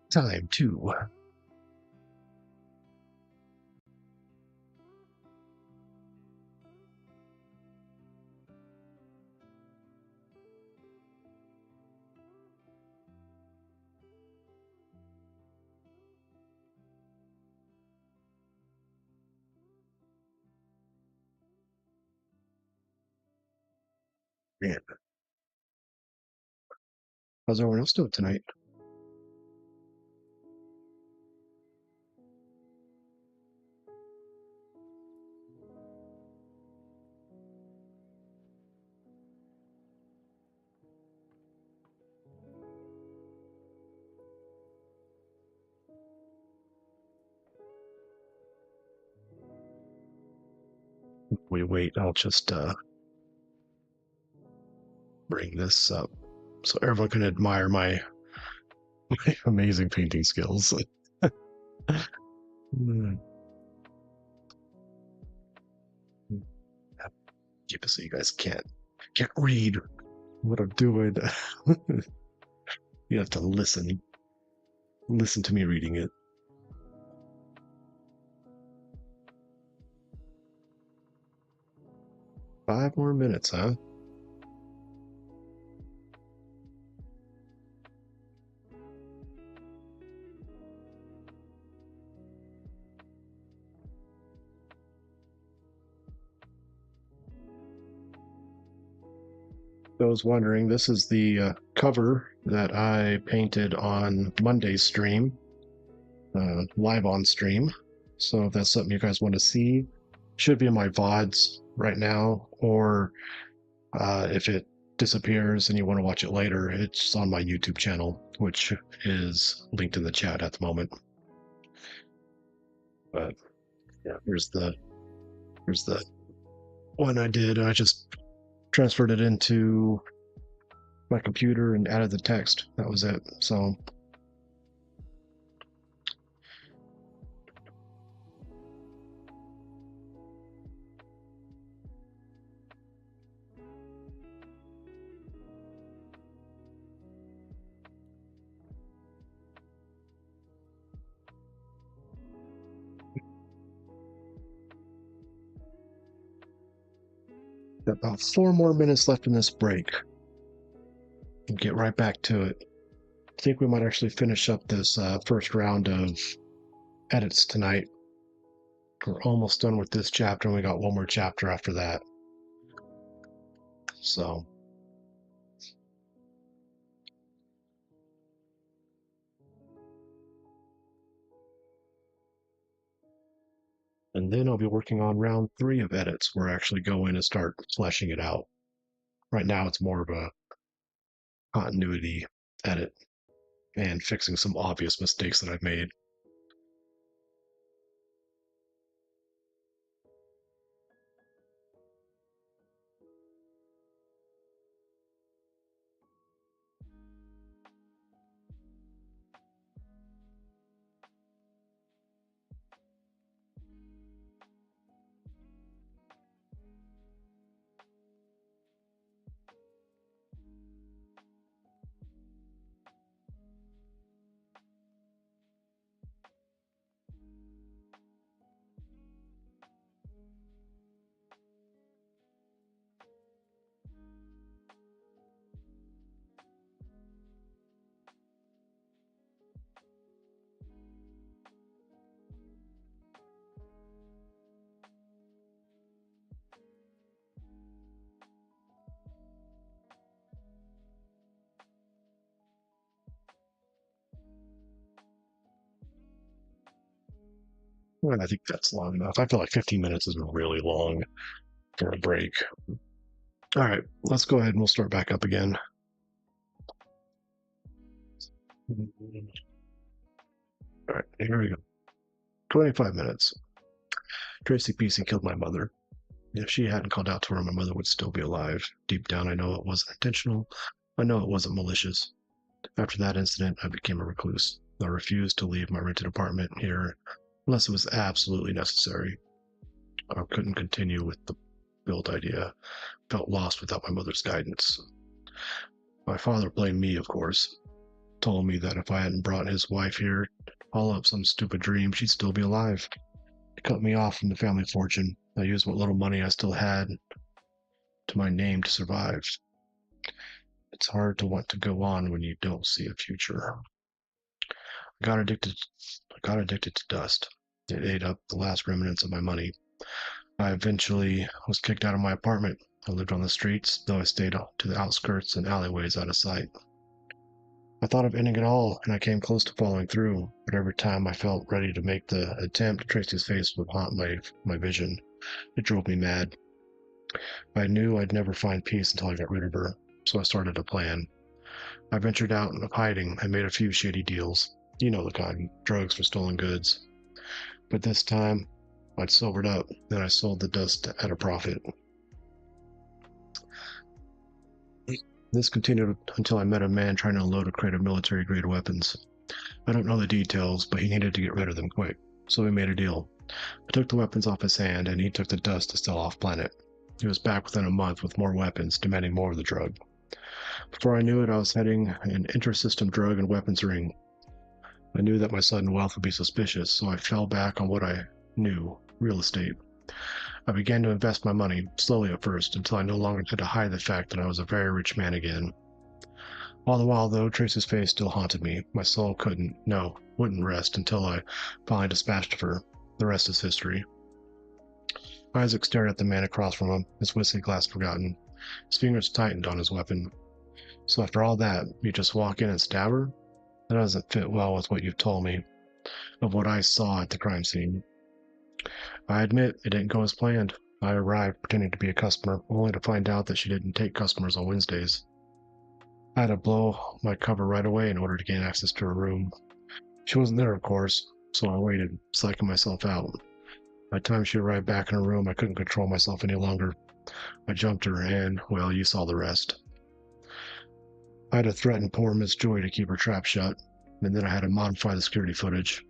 time to. Man, how's everyone else doing tonight? We wait. I'll just bring this up so everyone can admire my amazing painting skills. Hmm. Keep it so you guys can't read what I'm doing. You have to listen to me reading it. 5 more minutes, huh? Those wondering, this is the cover that I painted on Monday's stream, live on stream. So if that's something you guys want to see, should be in my VODs right now, or if it disappears and you want to watch it later, it's on my YouTube channel, which is linked in the chat at the moment. But yeah, here's the one I did. I just transferred it into my computer and added the text. That was it. So about 4 more minutes left in this break. We'll get right back to it. I think we might actually finish up this first round of edits tonight. We're almost done with this chapter, and we got one more chapter after that. So, and then I'll be working on round 3 of edits, where I actually go in and start fleshing it out. Right now, it's more of a continuity edit and fixing some obvious mistakes that I've made. Well, I think that's long enough. I feel like 15 minutes is really long for a break. All right, let's go ahead and we'll start back up again. All right, here we go. 25 minutes. Tracy Peasy killed my mother. If she hadn't called out to her, my mother would still be alive. Deep down, I know it wasn't intentional. I know it wasn't malicious. After that incident, I became a recluse. I refused to leave my rented apartment here unless it was absolutely necessary. I couldn't continue with the build idea. Felt lost without my mother's guidance. My father blamed me, of course. told me that if I hadn't brought his wife here to follow up some stupid dream, she'd still be alive. He cut me off from the family fortune. I used what little money I still had to my name to survive. It's hard to want to go on when you don't see a future. I got addicted. I got addicted to dust. It ate up the last remnants of my money. I eventually was kicked out of my apartment. I lived on the streets, though I stayed to the outskirts and alleyways out of sight. I thought of ending it all, and I came close to following through, but every time I felt ready to make the attempt, Tracy's face would haunt my vision. It drove me mad. I knew I'd never find peace until I got rid of her, so I started a plan. I ventured out of hiding and made a few shady deals. You know the kind, drugs for stolen goods. But this time, I'd sobered up, and I sold the dust at a profit. This continued until I met a man trying to unload a crate of military-grade weapons. I don't know the details, but he needed to get rid of them quick, so we made a deal. I took the weapons off his hand, and he took the dust to sell off-planet. He was back within a month with more weapons, demanding more of the drug. Before I knew it, I was heading an inter-system drug and weapons ring. I knew that my sudden wealth would be suspicious, so I fell back on what I knew, real estate. I began to invest my money, slowly at first, until I no longer had to hide the fact that I was a very rich man again. All the while, though, Tracy's face still haunted me. My soul wouldn't rest until I finally dispatched of her. The rest is history. Isaac stared at the man across from him, his whiskey glass forgotten. His fingers tightened on his weapon. So after all that, you just walk in and stab her? That doesn't fit well with what you've told me of what I saw at the crime scene. I admit it didn't go as planned. I arrived pretending to be a customer, only to find out that she didn't take customers on Wednesdays. I had to blow my cover right away in order to gain access to her room. She wasn't there, of course, so I waited, psyching myself out. By the time she arrived back in her room, I couldn't control myself any longer. I jumped her, and, well, you saw the rest. I had to threaten poor Miss Joy to keep her trap shut, and then I had to modify the security footage.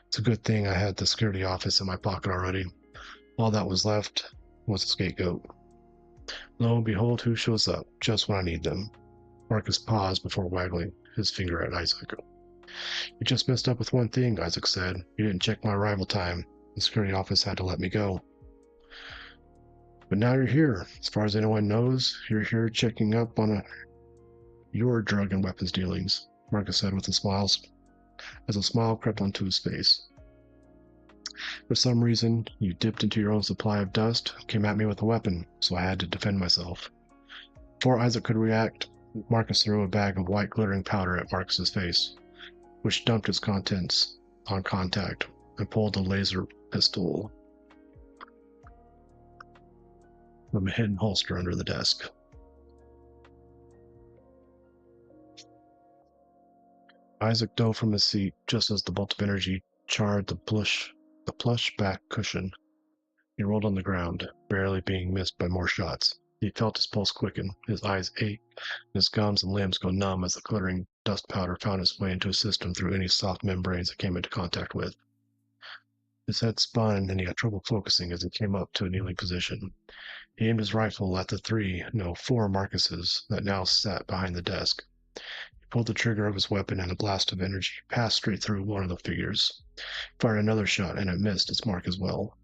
It's a good thing I had the security office in my pocket already. All that was left was a scapegoat. Lo and behold, who shows up, just when I need them. Marcus paused before waggling his finger at Isaac. You just messed up with one thing, Isaac said. You didn't check my arrival time. The security office had to let me go. But now you're here. As far as anyone knows, you're here checking up on your drug and weapons dealings, Marcus said with a smile, as a smile crept onto his face. For some reason, you dipped into your own supply of dust, came at me with a weapon, so I had to defend myself. Before Isaac could react, Marcus threw a bag of white glittering powder at Marcus's face, which dumped its contents on contact and pulled the laser pistol from a hidden holster under the desk. Isaac dove from his seat just as the bolt of energy charred the plush back cushion. He rolled on the ground, barely being missed by more shots. He felt his pulse quicken, his eyes ache, and his gums and limbs go numb as the glittering dust powder found its way into his system through any soft membranes it came into contact with. His head spun, and he had trouble focusing as he came up to a kneeling position. He aimed his rifle at the four Marcuses that now sat behind the desk. He pulled the trigger of his weapon, and a blast of energy passed straight through one of the figures. He fired another shot, and it missed its mark as well.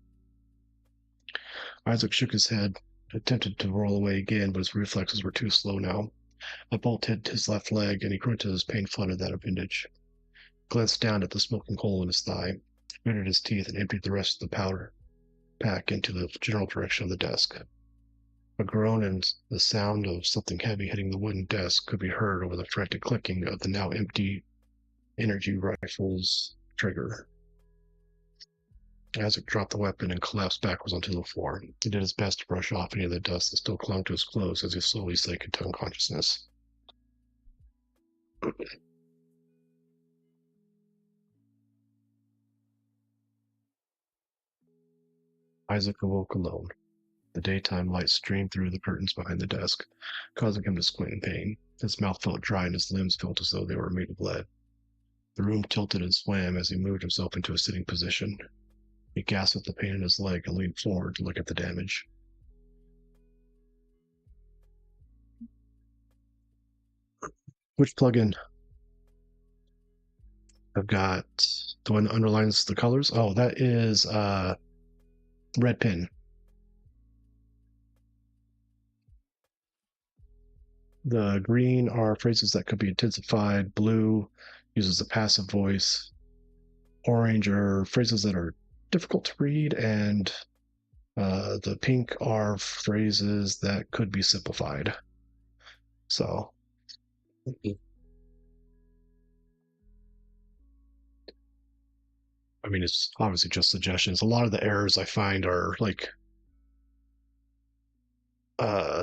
Isaac shook his head, attempted to roll away again, but his reflexes were too slow now. A bolt hit his left leg, and he grunted as pain flooded that appendage. He glanced down at the smoking hole in his thigh, gritted his teeth, and emptied the rest of the powder pack into the general direction of the desk. A groan and the sound of something heavy hitting the wooden desk could be heard over the frantic clicking of the now empty energy rifle's trigger. Isaac dropped the weapon and collapsed backwards onto the floor. He did his best to brush off any of the dust that still clung to his clothes as he slowly sank into unconsciousness. Isaac awoke alone. The daytime light streamed through the curtains behind the desk, causing him to squint in pain. His mouth felt dry and his limbs felt as though they were made of lead. The room tilted and swam as he moved himself into a sitting position. He gasped at the pain in his leg and leaned forward to look at the damage. Which plug-in? I've got the one that underlines the colors. Oh, that is red pin. The green are phrases that could be intensified. Blue uses a passive voice. Orange are phrases that are difficult to read, and the pink are phrases that could be simplified. So, I mean, it's obviously just suggestions. A lot of the errors I find are like uh,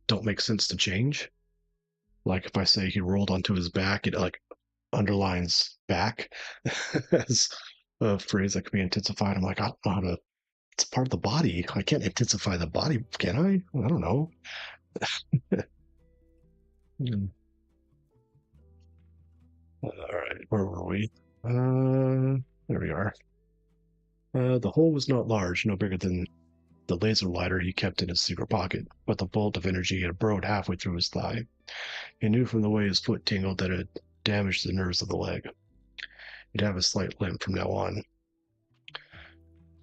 don't make sense to change. Like if I say he rolled onto his back, it like underlines back as a phrase that can be intensified. I'm like, I don't know how to. It's part of the body. I can't intensify the body, can I? I don't know. Hmm. All right, where were we? There we are. The hole was not large, no bigger than the laser lighter he kept in his secret pocket, but the bolt of energy had burrowed halfway through his thigh. He knew from the way his foot tingled that it had damaged the nerves of the leg. He'd have a slight limp from now on.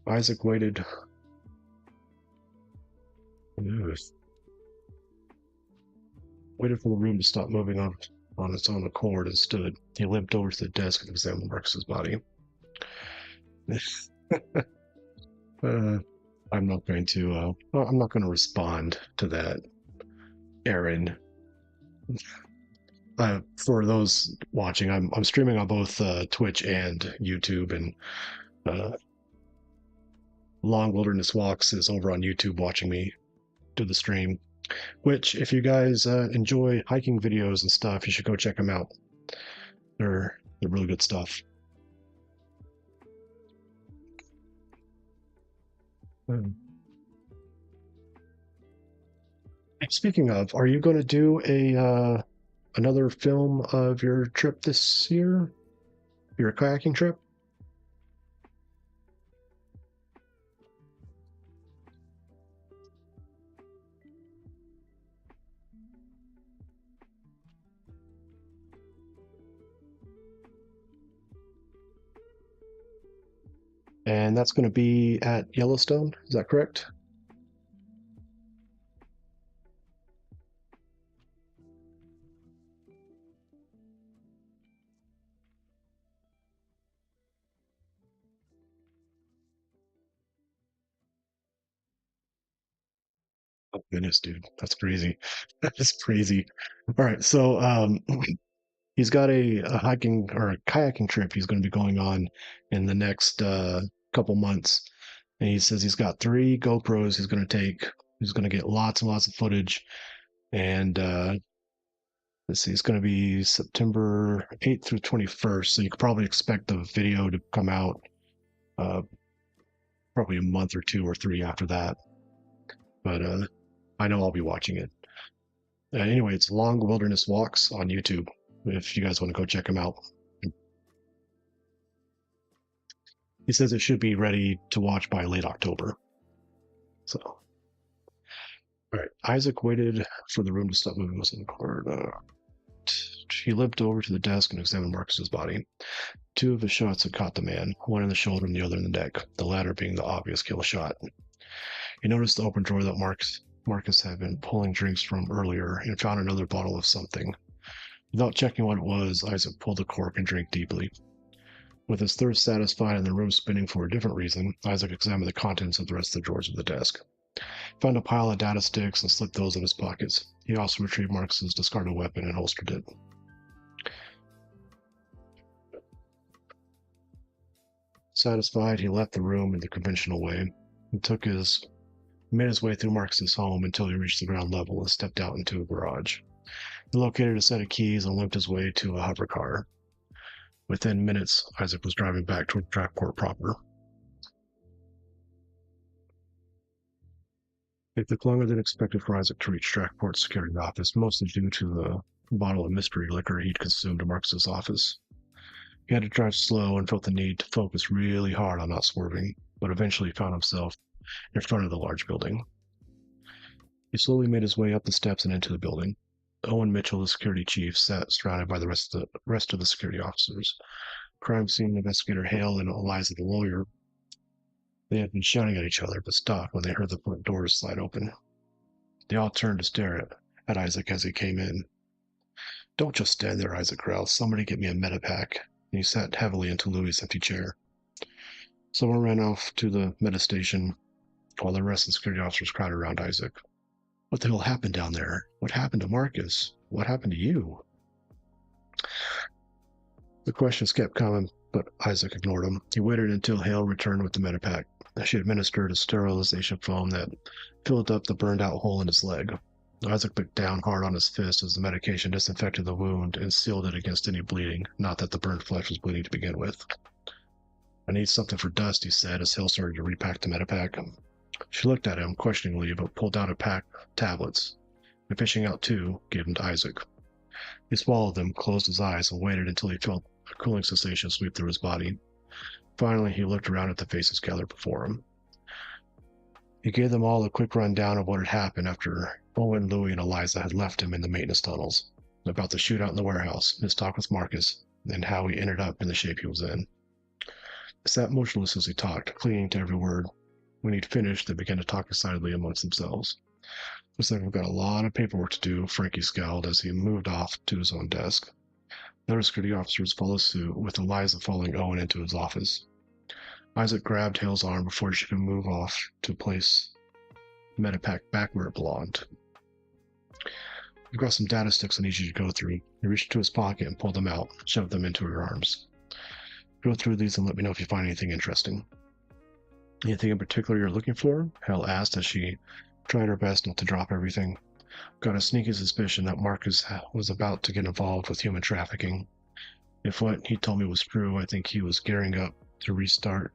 Isaac waited for the room to stop moving on its own accord and stood. He limped over to the desk and examined Marcus's body. uh, I'm not going to respond to that, Aaron. For those watching, I'm streaming on both Twitch and YouTube, and uh, Long Wilderness Walks is over on YouTube watching me do the stream. Which, if you guys enjoy hiking videos and stuff, you should go check them out. They're really good stuff. Hmm. Speaking of, are you going to do a another film of your trip this year? Your kayaking trip? And that's going to be at Yellowstone. Is that correct? Oh goodness, dude, that's crazy. That's crazy. All right, so he's got a hiking or a kayaking trip he's going to be going on in the next couple months, and he says he's got 3 GoPros he's going to take. He's going to get lots and lots of footage, and let's see, it's going to be September 8th through 21st, so you could probably expect the video to come out uh, probably a month or 2 or 3 after that. But I know I'll be watching it. Anyway, it's Long Wilderness Walks on YouTube if you guys want to go check them out. He says it should be ready to watch by late October. So, all right. Isaac waited for the room to stop moving in the corner. He limped over to the desk and examined Marcus's body. 2 of his shots had caught the man, one in the shoulder and the other in the neck, the latter being the obvious kill shot. He noticed the open drawer that Marcus had been pulling drinks from earlier and found another bottle of something. Without checking what it was, Isaac pulled the cork and drank deeply. With his thirst satisfied and the room spinning for a different reason, Isaac examined the contents of the rest of the drawers of the desk. He found a pile of data sticks and slipped those in his pockets. He also retrieved Marcus's discarded weapon and holstered it. Satisfied, he left the room in the conventional way and made his way through Marcus's home until he reached the ground level and stepped out into a garage. He located a set of keys and limped his way to a hover car. Within minutes, Isaac was driving back toward Trackport proper. It took longer than expected for Isaac to reach Trackport's security office, mostly due to the bottle of mystery liquor he'd consumed in Marcus's office. He had to drive slow and felt the need to focus really hard on not swerving, but eventually found himself in front of the large building. He slowly made his way up the steps and into the building. Owen Mitchell, the security chief, sat surrounded by the rest of the security officers. Crime scene investigator Hale and Eliza the lawyer. They had been shouting at each other, but stopped when they heard the front doors slide open. They all turned to stare at Isaac as he came in. Don't just stand there, Isaac growled. Somebody get me a medipack. And he sat heavily into Louis' empty chair. Someone ran off to the meta station while the rest of the security officers crowded around Isaac. What the hell happened down there? What happened to Marcus? What happened to you? The questions kept coming, but Isaac ignored them. He waited until Hale returned with the medipack. She administered a sterilization foam that filled up the burned out hole in his leg. Isaac looked down hard on his fist as the medication disinfected the wound and sealed it against any bleeding, not that the burned flesh was bleeding to begin with. I need something for dust, he said as Hale started to repack the medipack. She looked at him questioningly, but pulled out a pack of tablets, and fishing out two, gave them to Isaac. He swallowed them, closed his eyes, and waited until he felt a cooling sensation sweep through his body. Finally, he looked around at the faces gathered before him. He gave them all a quick rundown of what had happened after Owen, Louis, and Eliza had left him in the maintenance tunnels, about the shootout in the warehouse, his talk with Marcus, and how he ended up in the shape he was in. He sat motionless as he talked, clinging to every word. When he'd finished, they began to talk excitedly amongst themselves. Looks like we've got a lot of paperwork to do, Frankie scowled as he moved off to his own desk. The other security officers followed suit, with Eliza following Owen into his office. Isaac grabbed Hale's arm before she could move off to place the medipack back where it belonged. I've got some data sticks I need you to go through. He reached into his pocket and pulled them out, shoved them into her arms. Go through these and let me know if you find anything interesting. Anything in particular you're looking for? Hale asked as she tried her best not to drop everything. Got a sneaky suspicion that Marcus was about to get involved with human trafficking. If what he told me was true, I think he was gearing up to restart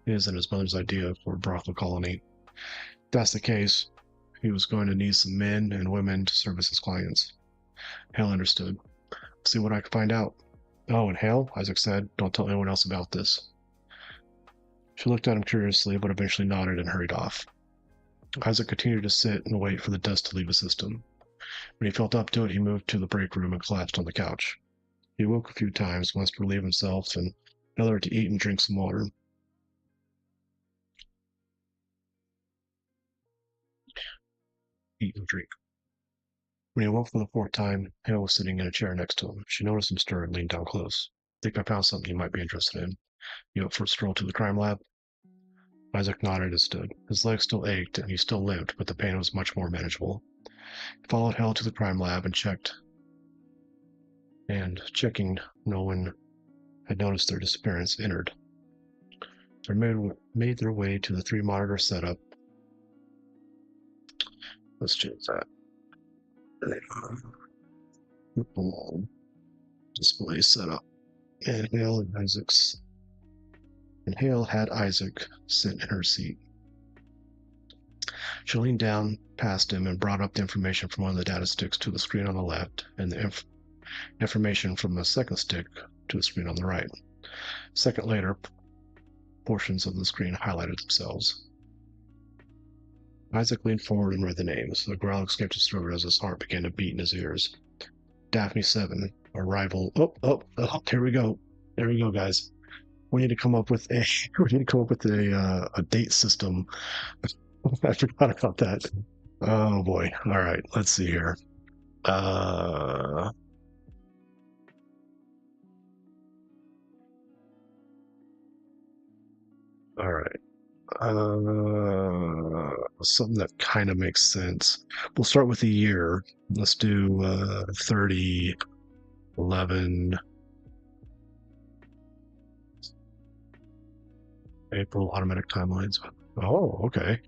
his and his mother's idea for a brothel colony. If that's the case, he was going to need some men and women to service his clients. Hale understood. See what I can find out. Oh, and Hale, Isaac said, don't tell anyone else about this. She looked at him curiously, but eventually nodded and hurried off. Isaac continued to sit and wait for the dust to leave his system. When he felt up to it, he moved to the break room and collapsed on the couch. He woke a few times, once to relieve himself and another to eat and drink some water. Eat and drink. When he awoke for the fourth time, Hale was sitting in a chair next to him. She noticed him stir and leaned down close. Think I found something you might be interested in. You up for a stroll to the crime lab? Isaac nodded and stood. His legs still ached and he still limped, but the pain was much more manageable. He followed Hale to the crime lab and checking no one had noticed their disappearance, entered. They made their way to the 3-monitor setup. Let's change that. Display setup. And Hale had Isaac sit in her seat. She leaned down past him and brought up the information from one of the data sticks to the screen on the left, and the information from the second stick to the screen on the right. A second later, portions of the screen highlighted themselves. Isaac leaned forward and read the names. A growl escaped his throat as his heart began to beat in his ears. Daphne 7, arrival. Oh, here we go. There we go, guys. We need to come up with a date system. I forgot about that. Oh boy. All right, let's see here. All right. Something that kind of makes sense. We'll start with the year. Let's do 30, 11, April, automatic timelines. Oh, okay.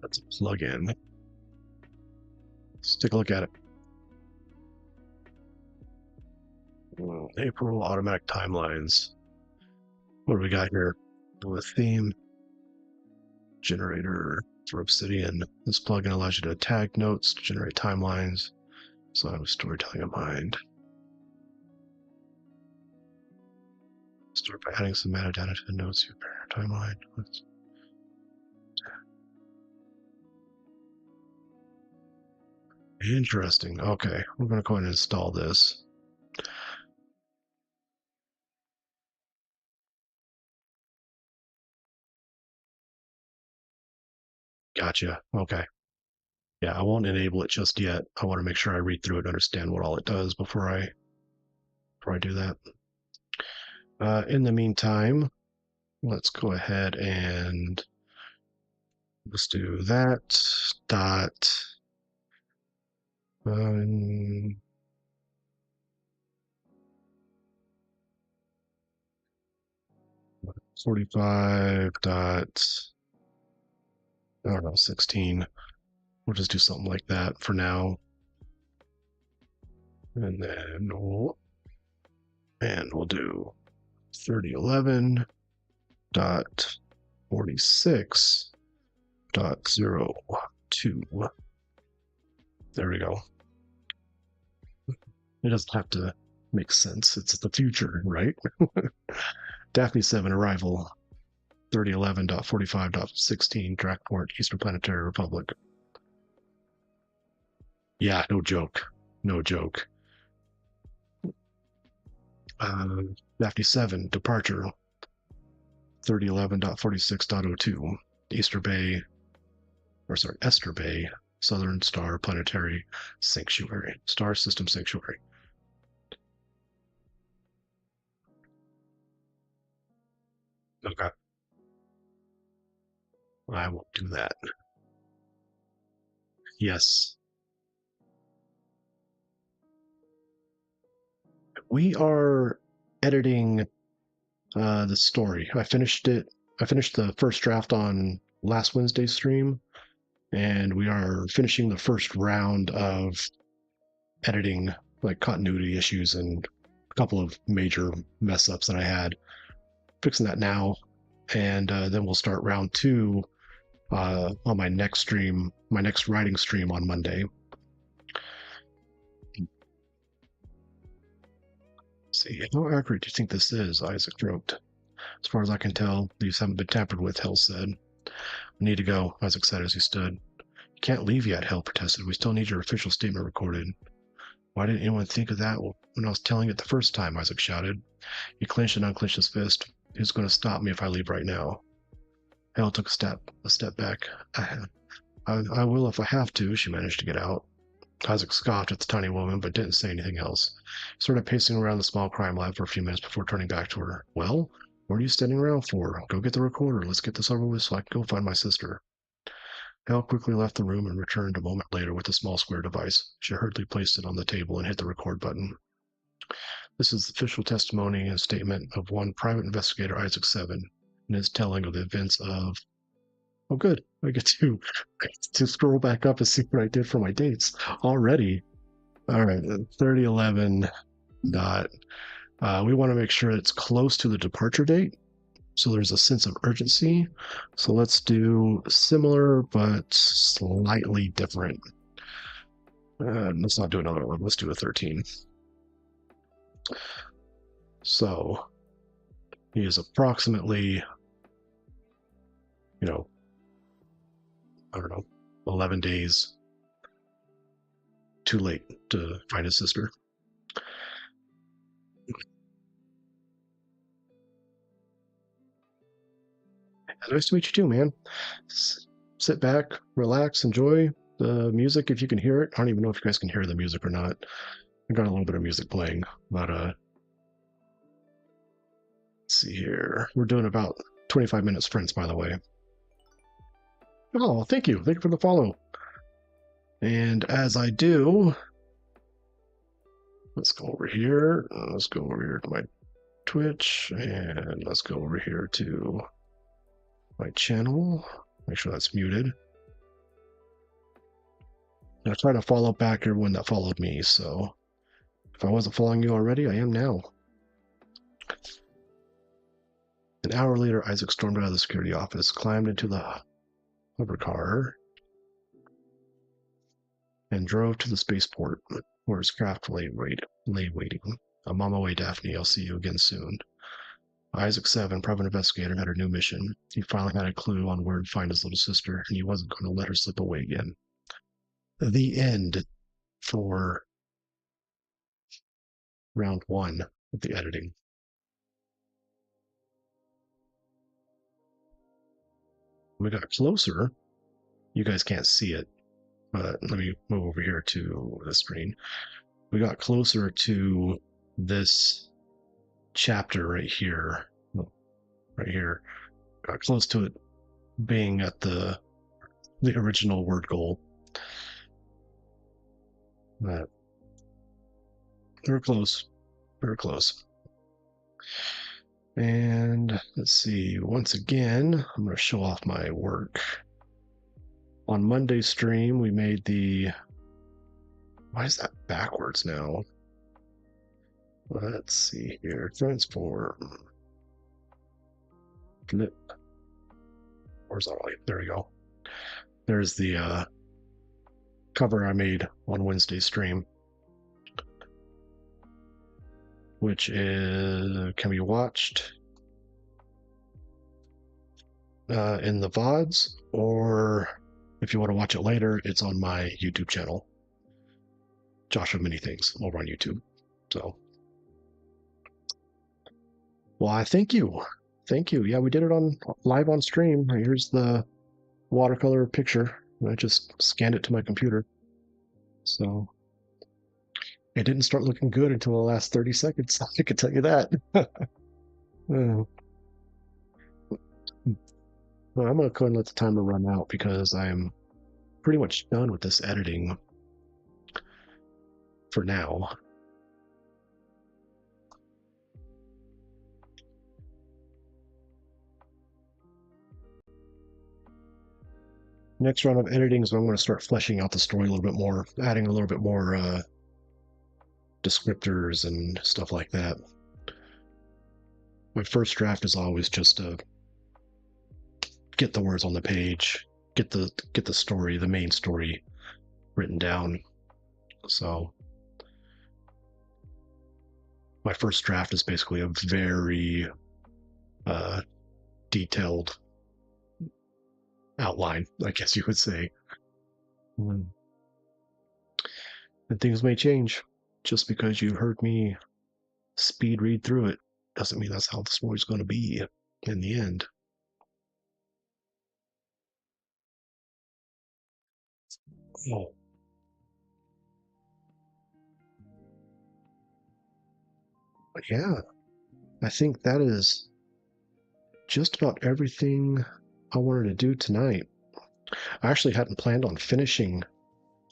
That's a plug-in. Let's take a look at it. April, automatic timelines. What do we got here? The theme generator for Obsidian. This plugin allows you to tag notes to generate timelines. So I have storytelling in mind. Start by adding some metadata to the notes you prepare your timeline. Interesting. Okay, we're going to go ahead and install this. Gotcha. Okay. Yeah, I won't enable it just yet. I want to make sure I read through it and understand what all it does before I do that. In the meantime, let's go ahead and let's do that dot 45 dot, I don't know, 16. We'll just do something like that for now. And then we'll do 3011 dot 46 dot 02. There we go. It doesn't have to make sense. It's the future, right? Daphne 7 arrival 3011.45.16 Drakport, Eastern Planetary Republic. Yeah, no joke. No joke. Daphne 7 departure 3011.46.02 Easter Bay, or sorry, Esther Bay, Southern Star Planetary Sanctuary, Star System Sanctuary. Okay. I will do that. Yes. We are editing the story. I finished it. I finished the first draft on last Wednesday's stream, and we are finishing the first round of editing, like continuity issues and a couple of major mess ups that I had. Fixing that now, and then we'll start round two on my next stream, my next writing stream on Monday. Let's see, how accurate do you think this is? Isaac joked. As far as I can tell, these haven't been tampered with, Hill said. We need to go, Isaac said as he stood. You can't leave yet, Hill protested. We still need your official statement recorded. Why didn't anyone think of that when I was telling it the first time? Isaac shouted. He clenched and unclenched his fist. Who's going to stop me if I leave right now? Hill took a step back. I will if I have to, she managed to get out. Isaac scoffed at the tiny woman, but didn't say anything else. He started pacing around the small crime lab for a few minutes before turning back to her. Well, what are you standing around for? Go get the recorder. Let's get this over with so I can go find my sister. Hal quickly left the room and returned a moment later with a small square device. She hurriedly placed it on the table and hit the record button. This is the official testimony and statement of one private investigator, Isaac Seven, and his telling of the events of. Oh, good. I get to scroll back up and see what I did for my dates already. All right, 3011 dot. We want to make sure it's close to the departure date, so there's a sense of urgency. So let's do similar but slightly different. Let's not do another one. Let's do a 13. So he is approximately, I don't know, 11 days too late to find his sister. Nice to meet you too, man. Sit back, relax, enjoy the music if you can hear it. I don't even know if you guys can hear the music or not. I got a little bit of music playing, but let's see here. We're doing about 25 minute sprints, by the way. Oh, thank you. Thank you for the follow. And as I do, let's go over here. Let's go over here to my Twitch, and let's go over here to my channel. Make sure that's muted. I try to follow back everyone that followed me, so if I wasn't following you already, I am now. An hour later, Isaac stormed out of the security office, climbed into the hover car, and drove to the spaceport, where his craft lay waiting. I'm on my way, Daphne. I'll see you again soon. Isaac 7, private investigator, had a new mission. He finally had a clue on where to find his little sister, and he wasn't going to let her slip away again. The end. for round one of the editing. When we got closer, you guys can't see it, but let me move over here to the screen. We got closer to this chapter right here, right here. Got close to it being at the original word goal. But we're close. We're close. And let's see, once again, I'm going to show off my work. On Monday's stream, we made the... Why is that backwards now? Let's see here. Transform. Flip. Horizontally. There we go. There's the cover I made on Wednesday's stream, which can be watched in the VODs, or if you want to watch it later, it's on my YouTube channel, Joshua Many Things, over on YouTube. So, well, I thank you. Thank you. Yeah, we did it on live on stream. Here's the watercolor picture. I just scanned it to my computer. So it didn't start looking good until the last 30 seconds. I can tell you that. Well, I'm going to go and let the timer run out because I'm pretty much done with this editing for now. Next round of editing is when I'm going to start fleshing out the story a little bit more, adding a little bit more descriptors and stuff like that. My first draft is always just to get the words on the page, get the story, the main story, written down. So my first draft is basically a very detailed outline, I guess you would say. And things may change. Just because you heard me speed read through it doesn't mean that's how the story's going to be in the end. Oh. But yeah, I think that is just about everything I wanted to do tonight. I actually hadn't planned on finishing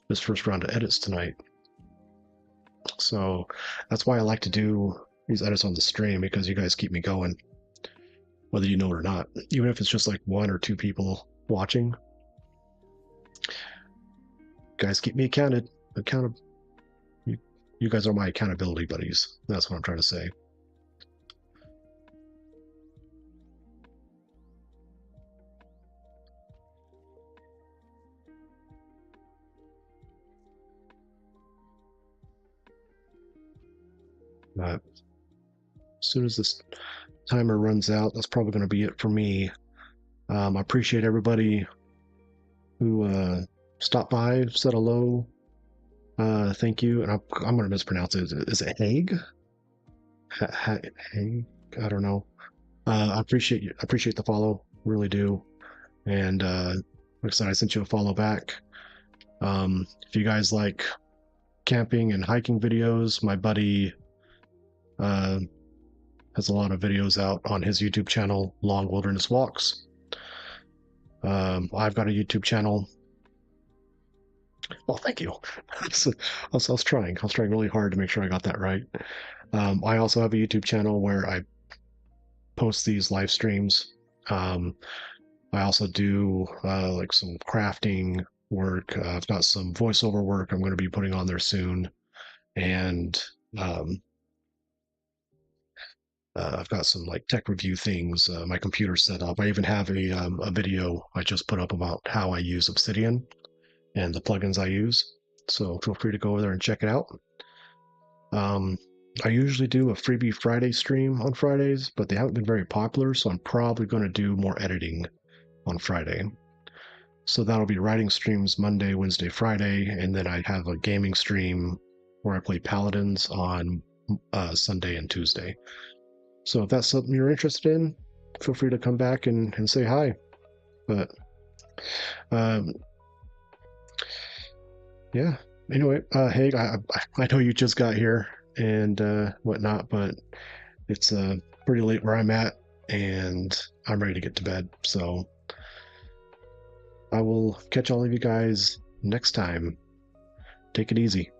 this first round of edits tonight. So that's why I like to do these edits on the stream, because you guys keep me going, whether you know it or not. Even if it's just like 1 or 2 people watching, guys keep me accountable. You guys are my accountability buddies. That's what I'm trying to say. As soon as this timer runs out, that's probably going to be it for me. I appreciate everybody who stopped by, said hello. Thank you. And I'm going to mispronounce it. Is it Haig? Haig? I don't know. I appreciate you. I appreciate the follow. Really do. And like I said, I sent you a follow back. If you guys like camping and hiking videos, my buddy has a lot of videos out on his YouTube channel, Long Wilderness Walks. I've got a YouTube channel. Well, thank you. I was trying. I was trying really hard to make sure I got that right. I also have a YouTube channel where I post these live streams. I also do like some crafting work. I've got some voiceover work I'm going to be putting on there soon. And I've got some like tech review things, my computer set up. I even have a video I just put up about how I use Obsidian and the plugins I use. So feel free to go over there and check it out. I usually do a Freebie Friday stream on Fridays, but they haven't been very popular, so I'm probably going to do more editing on Friday. So that'll be writing streams Monday, Wednesday, Friday, and then I have a gaming stream where I play Paladins on Sunday and Tuesday. So if that's something you're interested in, feel free to come back and say hi. But um, yeah. Anyway, hey, I know you just got here and whatnot, but it's pretty late where I'm at, and I'm ready to get to bed. So I will catch all of you guys next time. Take it easy.